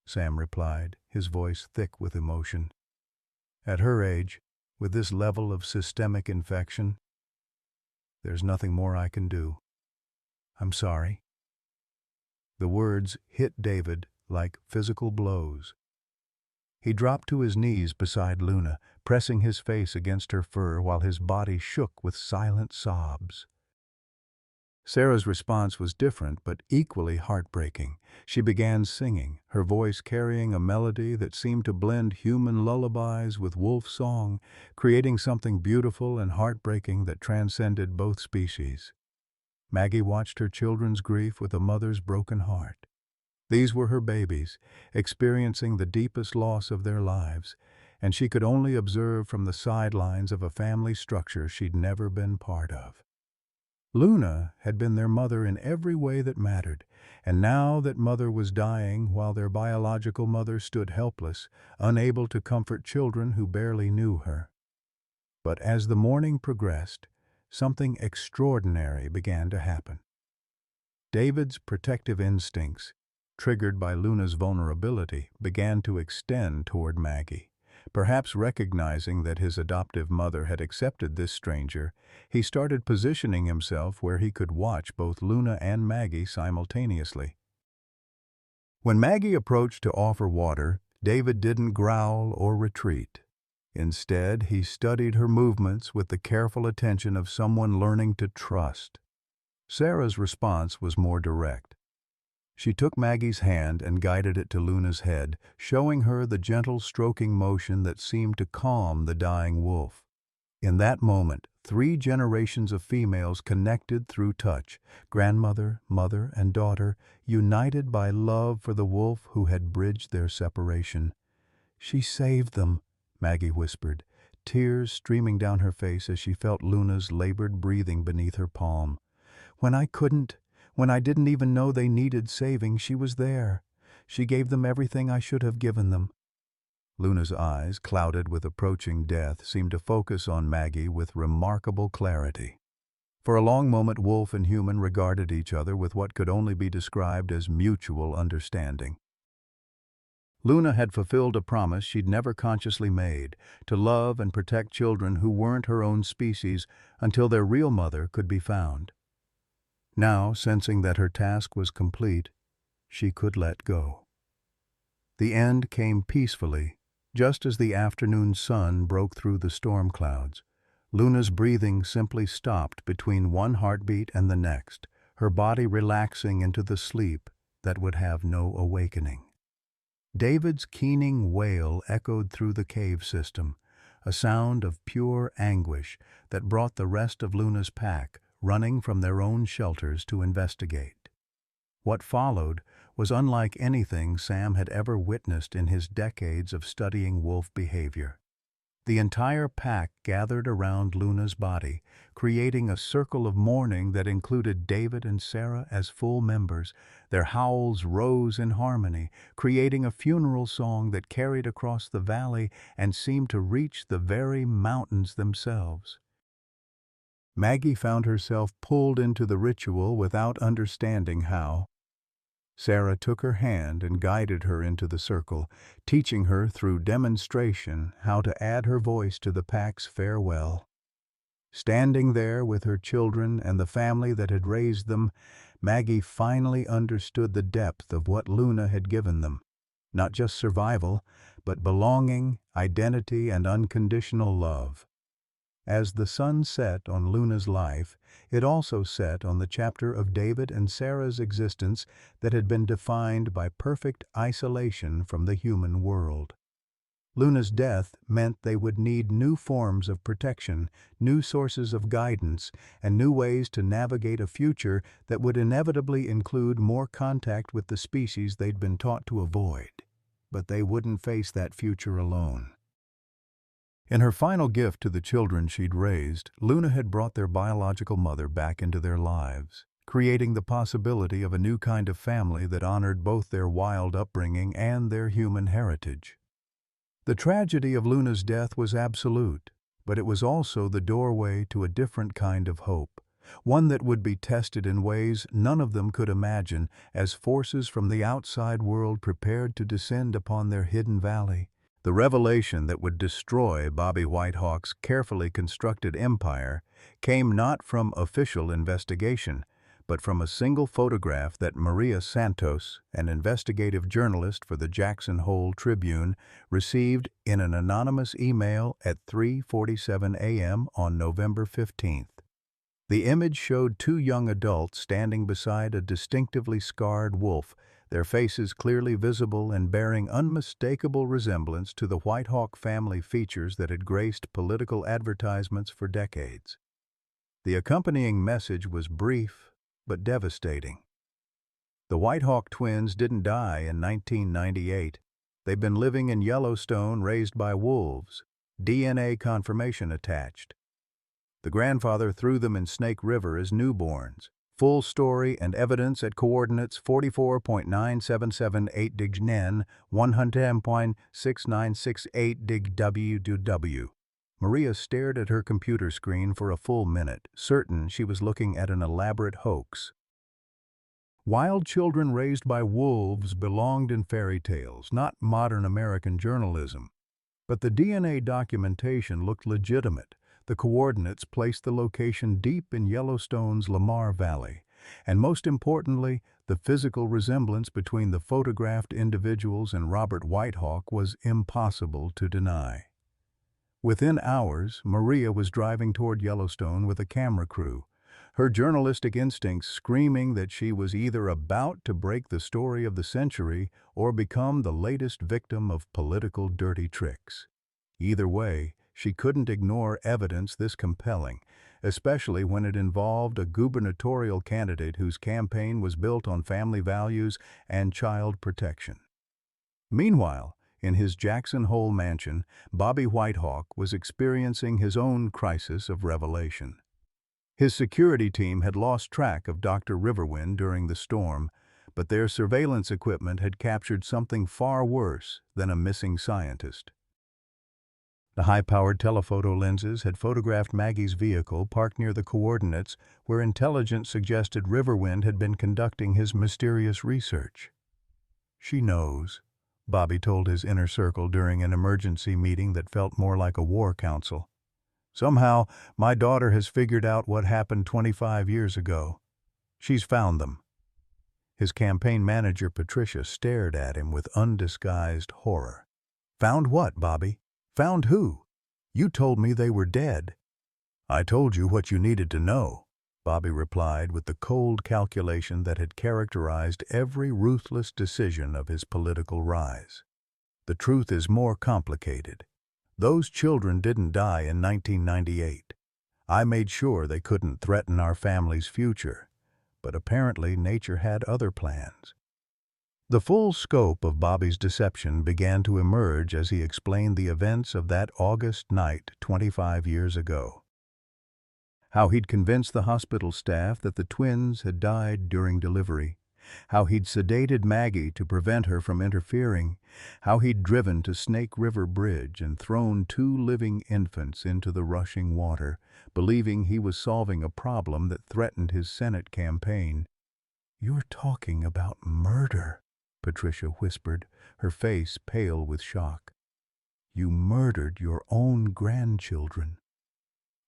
Sam replied, his voice thick with emotion. "At her age, with this level of systemic infection, there's nothing more I can do. I'm sorry." The words hit David like physical blows. He dropped to his knees beside Luna, pressing his face against her fur while his body shook with silent sobs. Sarah's response was different but equally heartbreaking. She began singing, her voice carrying a melody that seemed to blend human lullabies with wolf song, creating something beautiful and heartbreaking that transcended both species. Maggie watched her children's grief with a mother's broken heart. These were her babies, experiencing the deepest loss of their lives, and she could only observe from the sidelines of a family structure she'd never been part of. Luna had been their mother in every way that mattered, and now that mother was dying while their biological mother stood helpless, unable to comfort children who barely knew her. But as the mourning progressed, something extraordinary began to happen. David's protective instincts, triggered by Luna's vulnerability, began to extend toward Maggie. Perhaps recognizing that his adoptive mother had accepted this stranger, he started positioning himself where he could watch both Luna and Maggie simultaneously. When Maggie approached to offer water, David didn't growl or retreat. Instead, he studied her movements with the careful attention of someone learning to trust. Sarah's response was more direct. She took Maggie's hand and guided it to Luna's head, showing her the gentle stroking motion that seemed to calm the dying wolf. In that moment, 3 generations of females connected through touch, grandmother, mother, and daughter, united by love for the wolf who had bridged their separation. "She saved them," Maggie whispered, tears streaming down her face as she felt Luna's labored breathing beneath her palm. "When I didn't even know they needed saving, she was there. She gave them everything I should have given them." Luna's eyes, clouded with approaching death, seemed to focus on Maggie with remarkable clarity. For a long moment, wolf and human regarded each other with what could only be described as mutual understanding. Luna had fulfilled a promise she'd never consciously made, to love and protect children who weren't her own species until their real mother could be found. Now, sensing that her task was complete, she could let go. The end came peacefully, just as the afternoon sun broke through the storm clouds. Luna's breathing simply stopped between one heartbeat and the next, her body relaxing into the sleep that would have no awakening. David's keening wail echoed through the cave system, a sound of pure anguish that brought the rest of Luna's pack running from their own shelters to investigate. What followed was unlike anything Sam had ever witnessed in his decades of studying wolf behavior. The entire pack gathered around Luna's body, creating a circle of mourning that included David and Sarah as full members. Their howls rose in harmony, creating a funeral song that carried across the valley and seemed to reach the very mountains themselves. Maggie found herself pulled into the ritual without understanding how. Sarah took her hand and guided her into the circle, teaching her through demonstration how to add her voice to the pack's farewell. Standing there with her children and the family that had raised them, Maggie finally understood the depth of what Luna had given them. Not just survival, but belonging, identity, and unconditional love. As the sun set on Luna's life, it also set on the chapter of David and Sarah's existence that had been defined by perfect isolation from the human world. Luna's death meant they would need new forms of protection, new sources of guidance, and new ways to navigate a future that would inevitably include more contact with the species they'd been taught to avoid. But they wouldn't face that future alone. In her final gift to the children she'd raised, Luna had brought their biological mother back into their lives, creating the possibility of a new kind of family that honored both their wild upbringing and their human heritage. The tragedy of Luna's death was absolute, but it was also the doorway to a different kind of hope, one that would be tested in ways none of them could imagine as forces from the outside world prepared to descend upon their hidden valley. The revelation that would destroy Bobby Whitehawk's carefully constructed empire came not from official investigation, but from a single photograph that Maria Santos, an investigative journalist for the Jackson Hole Tribune, received in an anonymous email at 3:47 a.m. on November 15th. The image showed two young adults standing beside a distinctively scarred wolf, their faces clearly visible and bearing unmistakable resemblance to the Whitehawk family features that had graced political advertisements for decades. The accompanying message was brief but devastating. The Whitehawk twins didn't die in 1998. They've been living in Yellowstone raised by wolves, DNA confirmation attached. The grandfather threw them in Snake River as newborns. Full story and evidence at coordinates 44.9778 dig NEN, 110.6968 dig WW. Maria stared at her computer screen for a full minute, certain she was looking at an elaborate hoax. Wild children raised by wolves belonged in fairy tales, not modern American journalism. But the DNA documentation looked legitimate. The coordinates placed the location deep in Yellowstone's Lamar Valley, and most importantly, the physical resemblance between the photographed individuals and Robert Whitehawk was impossible to deny. Within hours, Maria was driving toward Yellowstone with a camera crew, her journalistic instincts screaming that she was either about to break the story of the century or become the latest victim of political dirty tricks. Either way, she couldn't ignore evidence this compelling, especially when it involved a gubernatorial candidate whose campaign was built on family values and child protection. Meanwhile, in his Jackson Hole mansion, Bobby Whitehawk was experiencing his own crisis of revelation. His security team had lost track of Dr. Riverwind during the storm, but their surveillance equipment had captured something far worse than a missing scientist. The high-powered telephoto lenses had photographed Maggie's vehicle parked near the coordinates where intelligence suggested Riverwind had been conducting his mysterious research. "She knows," Bobby told his inner circle during an emergency meeting that felt more like a war council. "Somehow, my daughter has figured out what happened 25 years ago. She's found them." His campaign manager, Patricia, stared at him with undisguised horror. "Found what, Bobby? Found who? You told me they were dead." "I told you what you needed to know," Bobby replied with the cold calculation that had characterized every ruthless decision of his political rise. "The truth is more complicated. Those children didn't die in 1998. I made sure they couldn't threaten our family's future, but apparently nature had other plans." The full scope of Bobby's deception began to emerge as he explained the events of that August night 25 years ago. How he'd convinced the hospital staff that the twins had died during delivery, how he'd sedated Maggie to prevent her from interfering, how he'd driven to Snake River Bridge and thrown 2 living infants into the rushing water, believing he was solving a problem that threatened his Senate campaign. "You're talking about murder," Patricia whispered, her face pale with shock. "You murdered your own grandchildren."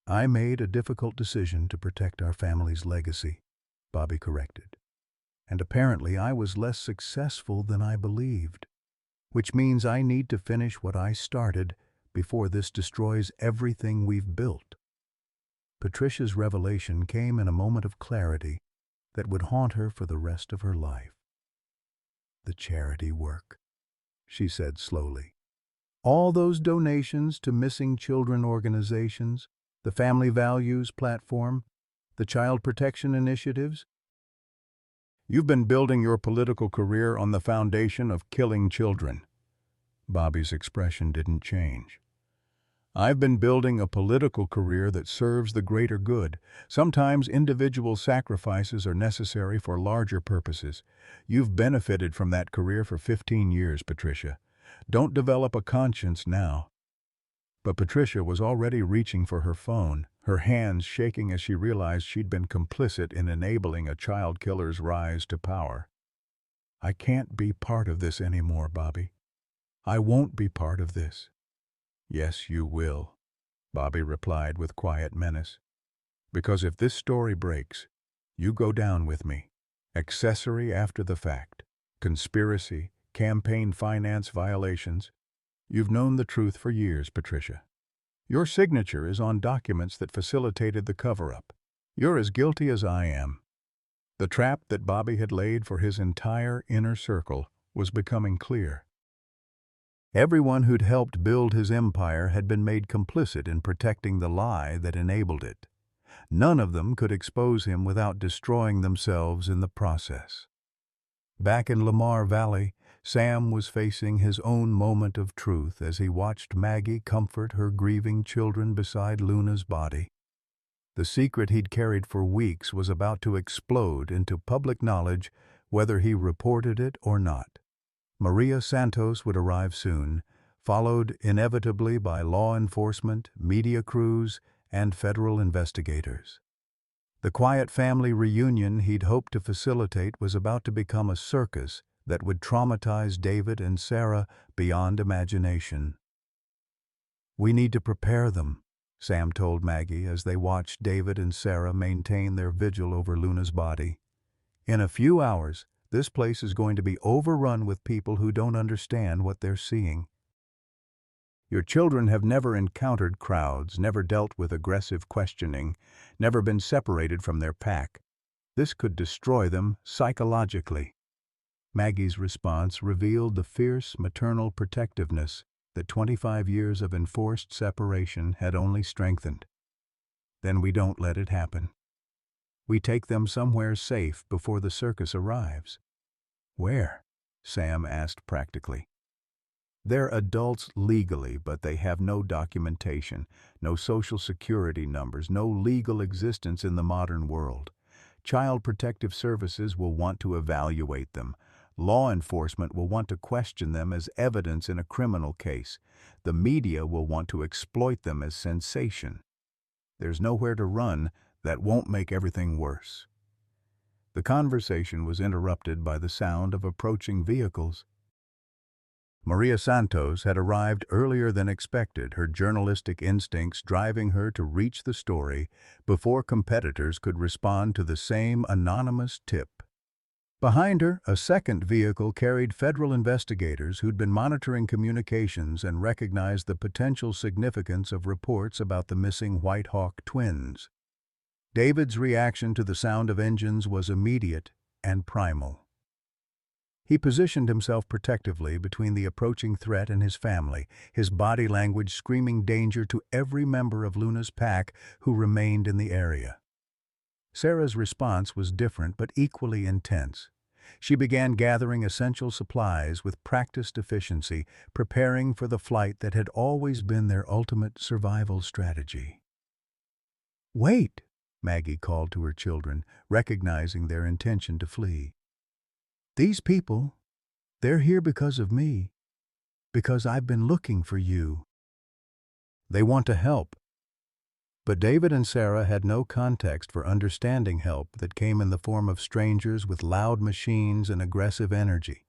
"I made a difficult decision to protect our family's legacy," Bobby corrected. "And apparently I was less successful than I believed, which means I need to finish what I started before this destroys everything we've built." Patricia's revelation came in a moment of clarity that would haunt her for the rest of her life. "The charity work," she said slowly. "All those donations to missing children organizations, the Family Values Platform, the Child Protection Initiatives. You've been building your political career on the foundation of killing children." Bobby's expression didn't change. "I've been building a political career that serves the greater good. Sometimes individual sacrifices are necessary for larger purposes. You've benefited from that career for 15 years, Patricia. Don't develop a conscience now." But Patricia was already reaching for her phone, her hands shaking as she realized she'd been complicit in enabling a child killer's rise to power. "I can't be part of this anymore, Bobby. I won't be part of this." "Yes, you will," Bobby replied with quiet menace. "Because if this story breaks, you go down with me. Accessory after the fact, conspiracy, campaign finance violations. You've known the truth for years, Patricia. Your signature is on documents that facilitated the cover-up. You're as guilty as I am." The trap that Bobby had laid for his entire inner circle was becoming clear. Everyone who'd helped build his empire had been made complicit in protecting the lie that enabled it. None of them could expose him without destroying themselves in the process. Back in Lamar Valley, Sam was facing his own moment of truth as he watched Maggie comfort her grieving children beside Luna's body. The secret he'd carried for weeks was about to explode into public knowledge, whether he reported it or not. Maria Santos would arrive soon, followed inevitably by law enforcement, media crews, and federal investigators. The quiet family reunion he'd hoped to facilitate was about to become a circus that would traumatize David and Sarah beyond imagination. "We need to prepare them," Sam told Maggie as they watched David and Sarah maintain their vigil over Luna's body. "In a few hours, this place is going to be overrun with people who don't understand what they're seeing. Your children have never encountered crowds, never dealt with aggressive questioning, never been separated from their pack. This could destroy them psychologically." Maggie's response revealed the fierce maternal protectiveness that 25 years of enforced separation had only strengthened. "Then we don't let it happen. We take them somewhere safe before the circus arrives." "Where?" Sam asked practically. "They're adults legally, but they have no documentation, no social security numbers, no legal existence in the modern world. Child Protective Services will want to evaluate them. Law enforcement will want to question them as evidence in a criminal case. The media will want to exploit them as sensation. There's nowhere to run that won't make everything worse." The conversation was interrupted by the sound of approaching vehicles. Maria Santos had arrived earlier than expected, her journalistic instincts driving her to reach the story before competitors could respond to the same anonymous tip. Behind her, a second vehicle carried federal investigators who'd been monitoring communications and recognized the potential significance of reports about the missing White Hawk twins. David's reaction to the sound of engines was immediate and primal. He positioned himself protectively between the approaching threat and his family, his body language screaming danger to every member of Luna's pack who remained in the area. Sarah's response was different but equally intense. She began gathering essential supplies with practiced efficiency, preparing for the flight that had always been their ultimate survival strategy. "Wait!" Maggie called to her children, recognizing their intention to flee. "These people, they're here because of me, because I've been looking for you. They want to help." But David and Sarah had no context for understanding help that came in the form of strangers with loud machines and aggressive energy.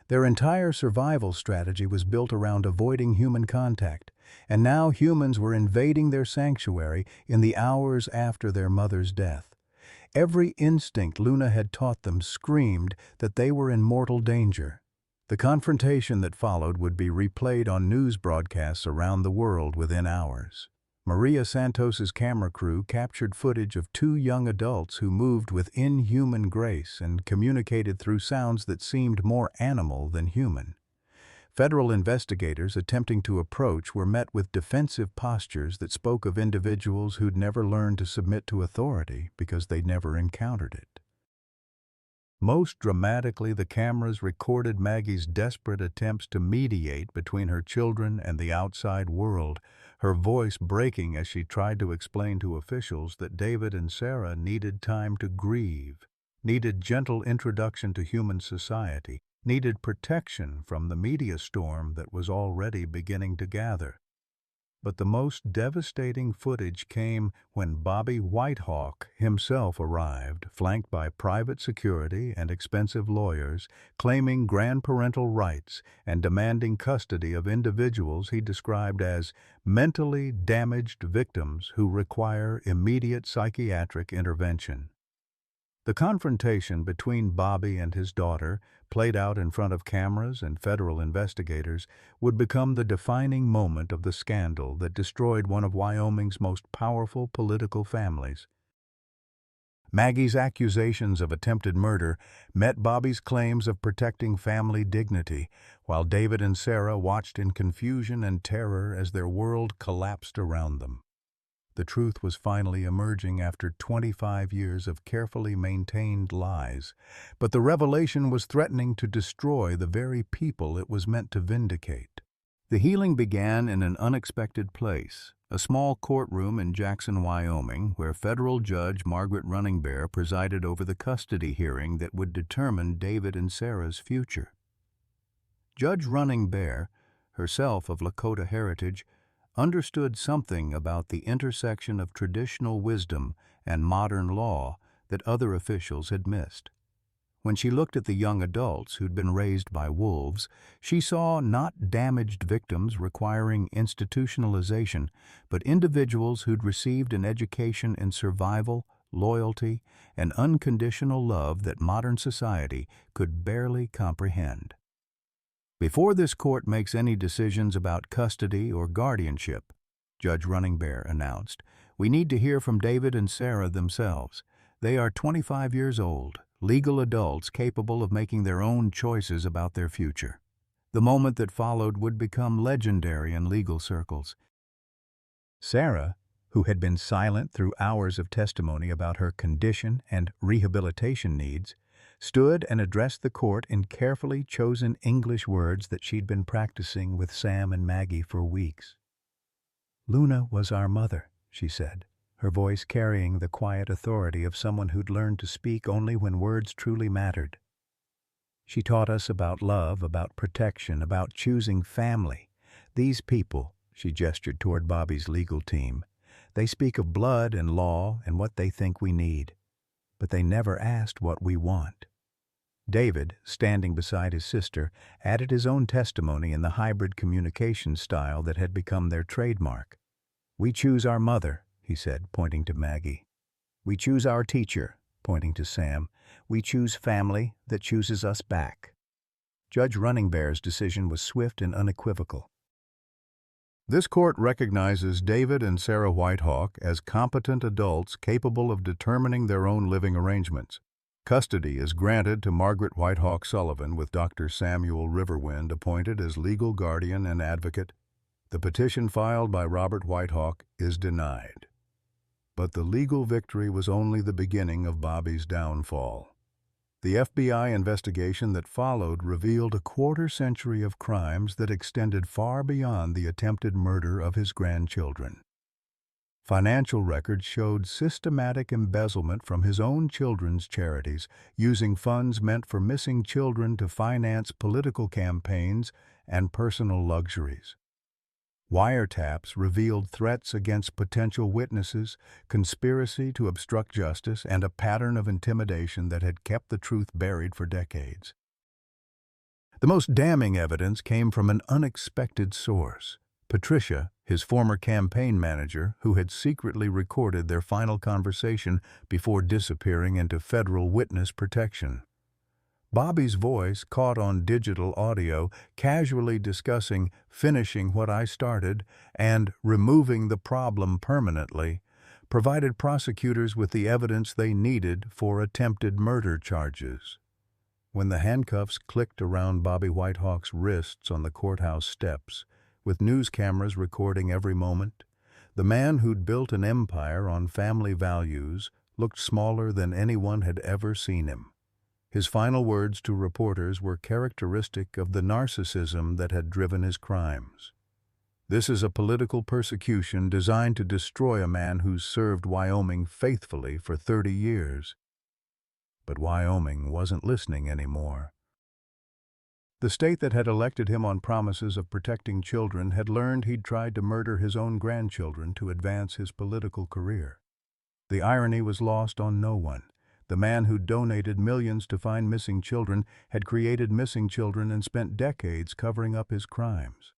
Their entire survival strategy was built around avoiding human contact, and now humans were invading their sanctuary in the hours after their mother's death. Every instinct Luna had taught them screamed that they were in mortal danger. The confrontation that followed would be replayed on news broadcasts around the world within hours. Maria Santos's camera crew captured footage of two young adults who moved with inhuman grace and communicated through sounds that seemed more animal than human. Federal investigators attempting to approach were met with defensive postures that spoke of individuals who'd never learned to submit to authority because they'd never encountered it. Most dramatically, the cameras recorded Maggie's desperate attempts to mediate between her children and the outside world, her voice breaking as she tried to explain to officials that David and Sarah needed time to grieve, needed gentle introduction to human society, needed protection from the media storm that was already beginning to gather. But the most devastating footage came when Bobby Whitehawk himself arrived, flanked by private security and expensive lawyers, claiming grandparental rights and demanding custody of individuals he described as mentally damaged victims who require immediate psychiatric intervention. The confrontation between Bobby and his daughter, played out in front of cameras and federal investigators, would become the defining moment of the scandal that destroyed one of Wyoming's most powerful political families. Maggie's accusations of attempted murder met Bobby's claims of protecting family dignity, while David and Sarah watched in confusion and terror as their world collapsed around them. The truth was finally emerging after 25 years of carefully maintained lies, but the revelation was threatening to destroy the very people it was meant to vindicate. The healing began in an unexpected place, a small courtroom in Jackson, Wyoming, where federal judge Margaret Running Bear presided over the custody hearing that would determine David and Sarah's future. Judge Running Bear, herself of Lakota heritage, understood something about the intersection of traditional wisdom and modern law that other officials had missed. When she looked at the young adults who'd been raised by wolves, she saw not damaged victims requiring institutionalization, but individuals who'd received an education in survival, loyalty, and unconditional love that modern society could barely comprehend. "Before this court makes any decisions about custody or guardianship," Judge Running Bear announced, "we need to hear from David and Sarah themselves. They are 25 years old, legal adults capable of making their own choices about their future." The moment that followed would become legendary in legal circles. Sarah, who had been silent through hours of testimony about her condition and rehabilitation needs, stood and addressed the court in carefully chosen English words that she'd been practicing with Sam and Maggie for weeks. "Luna was our mother," she said, her voice carrying the quiet authority of someone who'd learned to speak only when words truly mattered. "She taught us about love, about protection, about choosing family. These people," she gestured toward Bobby's legal team, "they speak of blood and law and what they think we need. But they never asked what we want." David, standing beside his sister, added his own testimony in the hybrid communication style that had become their trademark. "We choose our mother," he said, pointing to Maggie. "We choose our teacher," pointing to Sam. "We choose family that chooses us back." Judge Running Bear's decision was swift and unequivocal. "This court recognizes David and Sarah Whitehawk as competent adults capable of determining their own living arrangements. Custody is granted to Margaret Whitehawk Sullivan with Dr. Samuel Riverwind appointed as legal guardian and advocate. The petition filed by Robert Whitehawk is denied. But the legal victory was only the beginning of Bobby's downfall. The FBI investigation that followed revealed a quarter-century of crimes that extended far beyond the attempted murder of his grandchildren. Financial records showed systematic embezzlement from his own children's charities, using funds meant for missing children to finance political campaigns and personal luxuries. Wiretaps revealed threats against potential witnesses, conspiracy to obstruct justice, and a pattern of intimidation that had kept the truth buried for decades. The most damning evidence came from an unexpected source. Patricia, his former campaign manager, who had secretly recorded their final conversation before disappearing into federal witness protection. Bobby's voice, caught on digital audio, casually discussing finishing what I started and removing the problem permanently, provided prosecutors with the evidence they needed for attempted murder charges. When the handcuffs clicked around Bobby Whitehawk's wrists on the courthouse steps, with news cameras recording every moment, the man who'd built an empire on family values looked smaller than anyone had ever seen him. His final words to reporters were characteristic of the narcissism that had driven his crimes. "This is a political persecution designed to destroy a man who's served Wyoming faithfully for 30 years. But Wyoming wasn't listening anymore. The state that had elected him on promises of protecting children had learned he'd tried to murder his own grandchildren to advance his political career. The irony was lost on no one. The man who donated millions to find missing children had created missing children and spent decades covering up his crimes.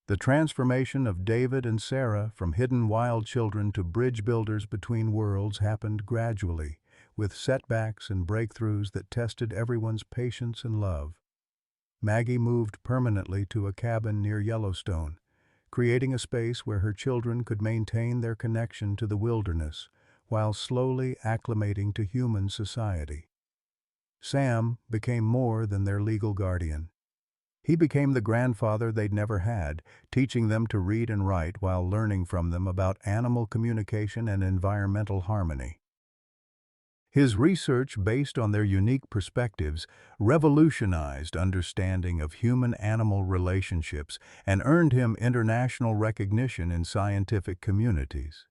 The transformation of David and Sarah from hidden wild children to bridge builders between worlds happened gradually, with setbacks and breakthroughs that tested everyone's patience and love. Maggie moved permanently to a cabin near Yellowstone, creating a space where her children could maintain their connection to the wilderness, while slowly acclimating to human society. Sam became more than their legal guardian. He became the grandfather they'd never had, teaching them to read and write while learning from them about animal communication and environmental harmony. His research, based on their unique perspectives, revolutionized understanding of human-animal relationships and earned him international recognition in scientific communities.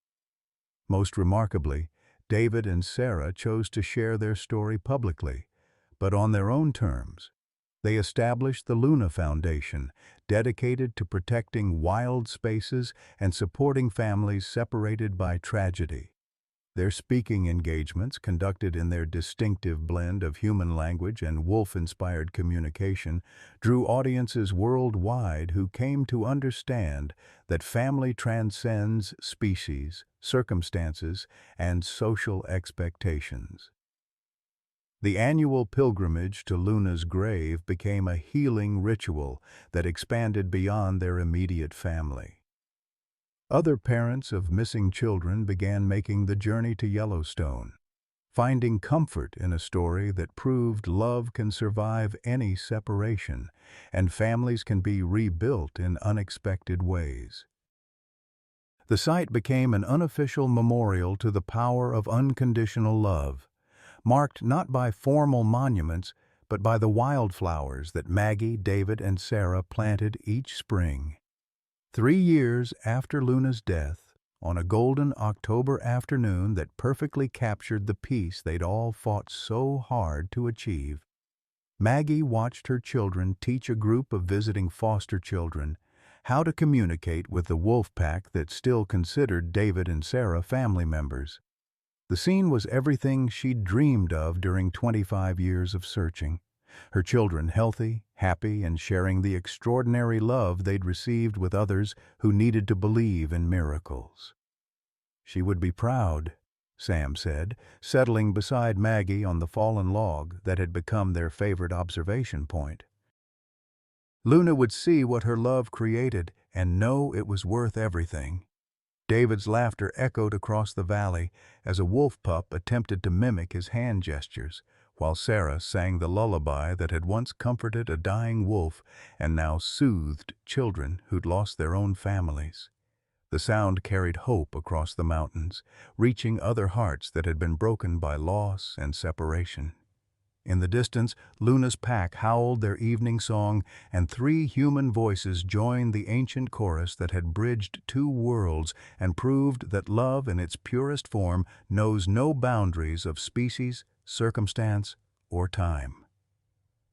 Most remarkably, David and Sarah chose to share their story publicly, but on their own terms. They established the Luna Foundation, dedicated to protecting wild spaces and supporting families separated by tragedy. Their speaking engagements, conducted in their distinctive blend of human language and wolf-inspired communication, drew audiences worldwide who came to understand that family transcends species, circumstances, and social expectations. The annual pilgrimage to Luna's grave became a healing ritual that expanded beyond their immediate family. Other parents of missing children began making the journey to Yellowstone, finding comfort in a story that proved love can survive any separation, and families can be rebuilt in unexpected ways. The site became an unofficial memorial to the power of unconditional love, marked not by formal monuments, but by the wildflowers that Maggie, David, and Sarah planted each spring. 3 years after Luna's death, on a golden October afternoon that perfectly captured the peace they'd all fought so hard to achieve, Maggie watched her children teach a group of visiting foster children how to communicate with the wolf pack that still considered David and Sarah family members. The scene was everything she'd dreamed of during 25 years of searching. Her children healthy, happy, and sharing the extraordinary love they'd received with others who needed to believe in miracles. "She would be proud," Sam said, settling beside Maggie on the fallen log that had become their favorite observation point. "Luna would see what her love created and know it was worth everything." David's laughter echoed across the valley as a wolf pup attempted to mimic his hand gestures, while Sarah sang the lullaby that had once comforted a dying wolf and now soothed children who'd lost their own families. The sound carried hope across the mountains, reaching other hearts that had been broken by loss and separation. In the distance, Luna's pack howled their evening song, and three human voices joined the ancient chorus that had bridged two worlds and proved that love in its purest form knows no boundaries of species, circumstance, or time.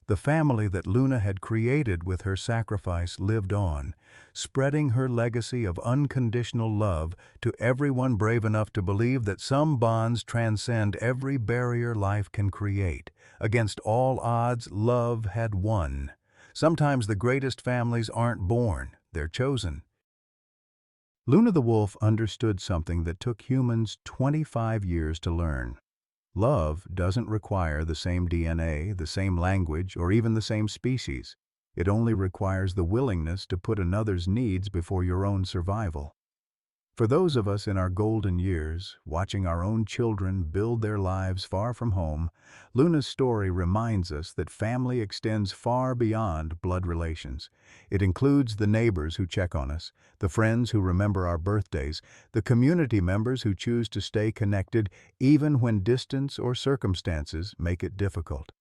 The family that Luna had created with her sacrifice lived on, spreading her legacy of unconditional love to everyone brave enough to believe that some bonds transcend every barrier life can create. Against all odds, love had won. Sometimes the greatest families aren't born, they're chosen. Luna the wolf understood something that took humans 25 years to learn. Love doesn't require the same DNA, the same language, or even the same species. It only requires the willingness to put another's needs before your own survival. For those of us in our golden years, watching our own children build their lives far from home, Luna's story reminds us that family extends far beyond blood relations. It includes the neighbors who check on us, the friends who remember our birthdays, the community members who choose to stay connected even when distance or circumstances make it difficult.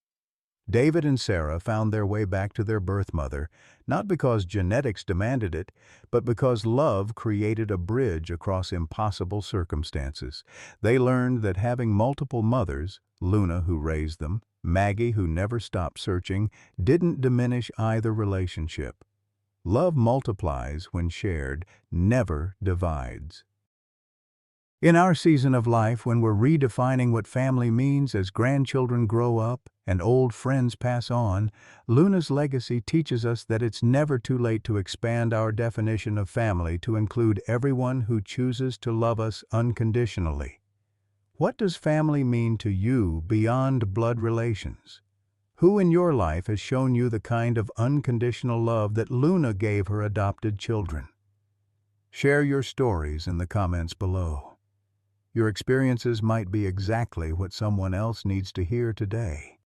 David and Sarah found their way back to their birth mother, not because genetics demanded it, but because love created a bridge across impossible circumstances. They learned that having multiple mothers, Luna who raised them, Maggie who never stopped searching, didn't diminish either relationship. Love multiplies when shared, never divides. In our season of life, when we're redefining what family means as grandchildren grow up and old friends pass on, Luna's legacy teaches us that it's never too late to expand our definition of family to include everyone who chooses to love us unconditionally. What does family mean to you beyond blood relations? Who in your life has shown you the kind of unconditional love that Luna gave her adopted children? Share your stories in the comments below. Your experiences might be exactly what someone else needs to hear today.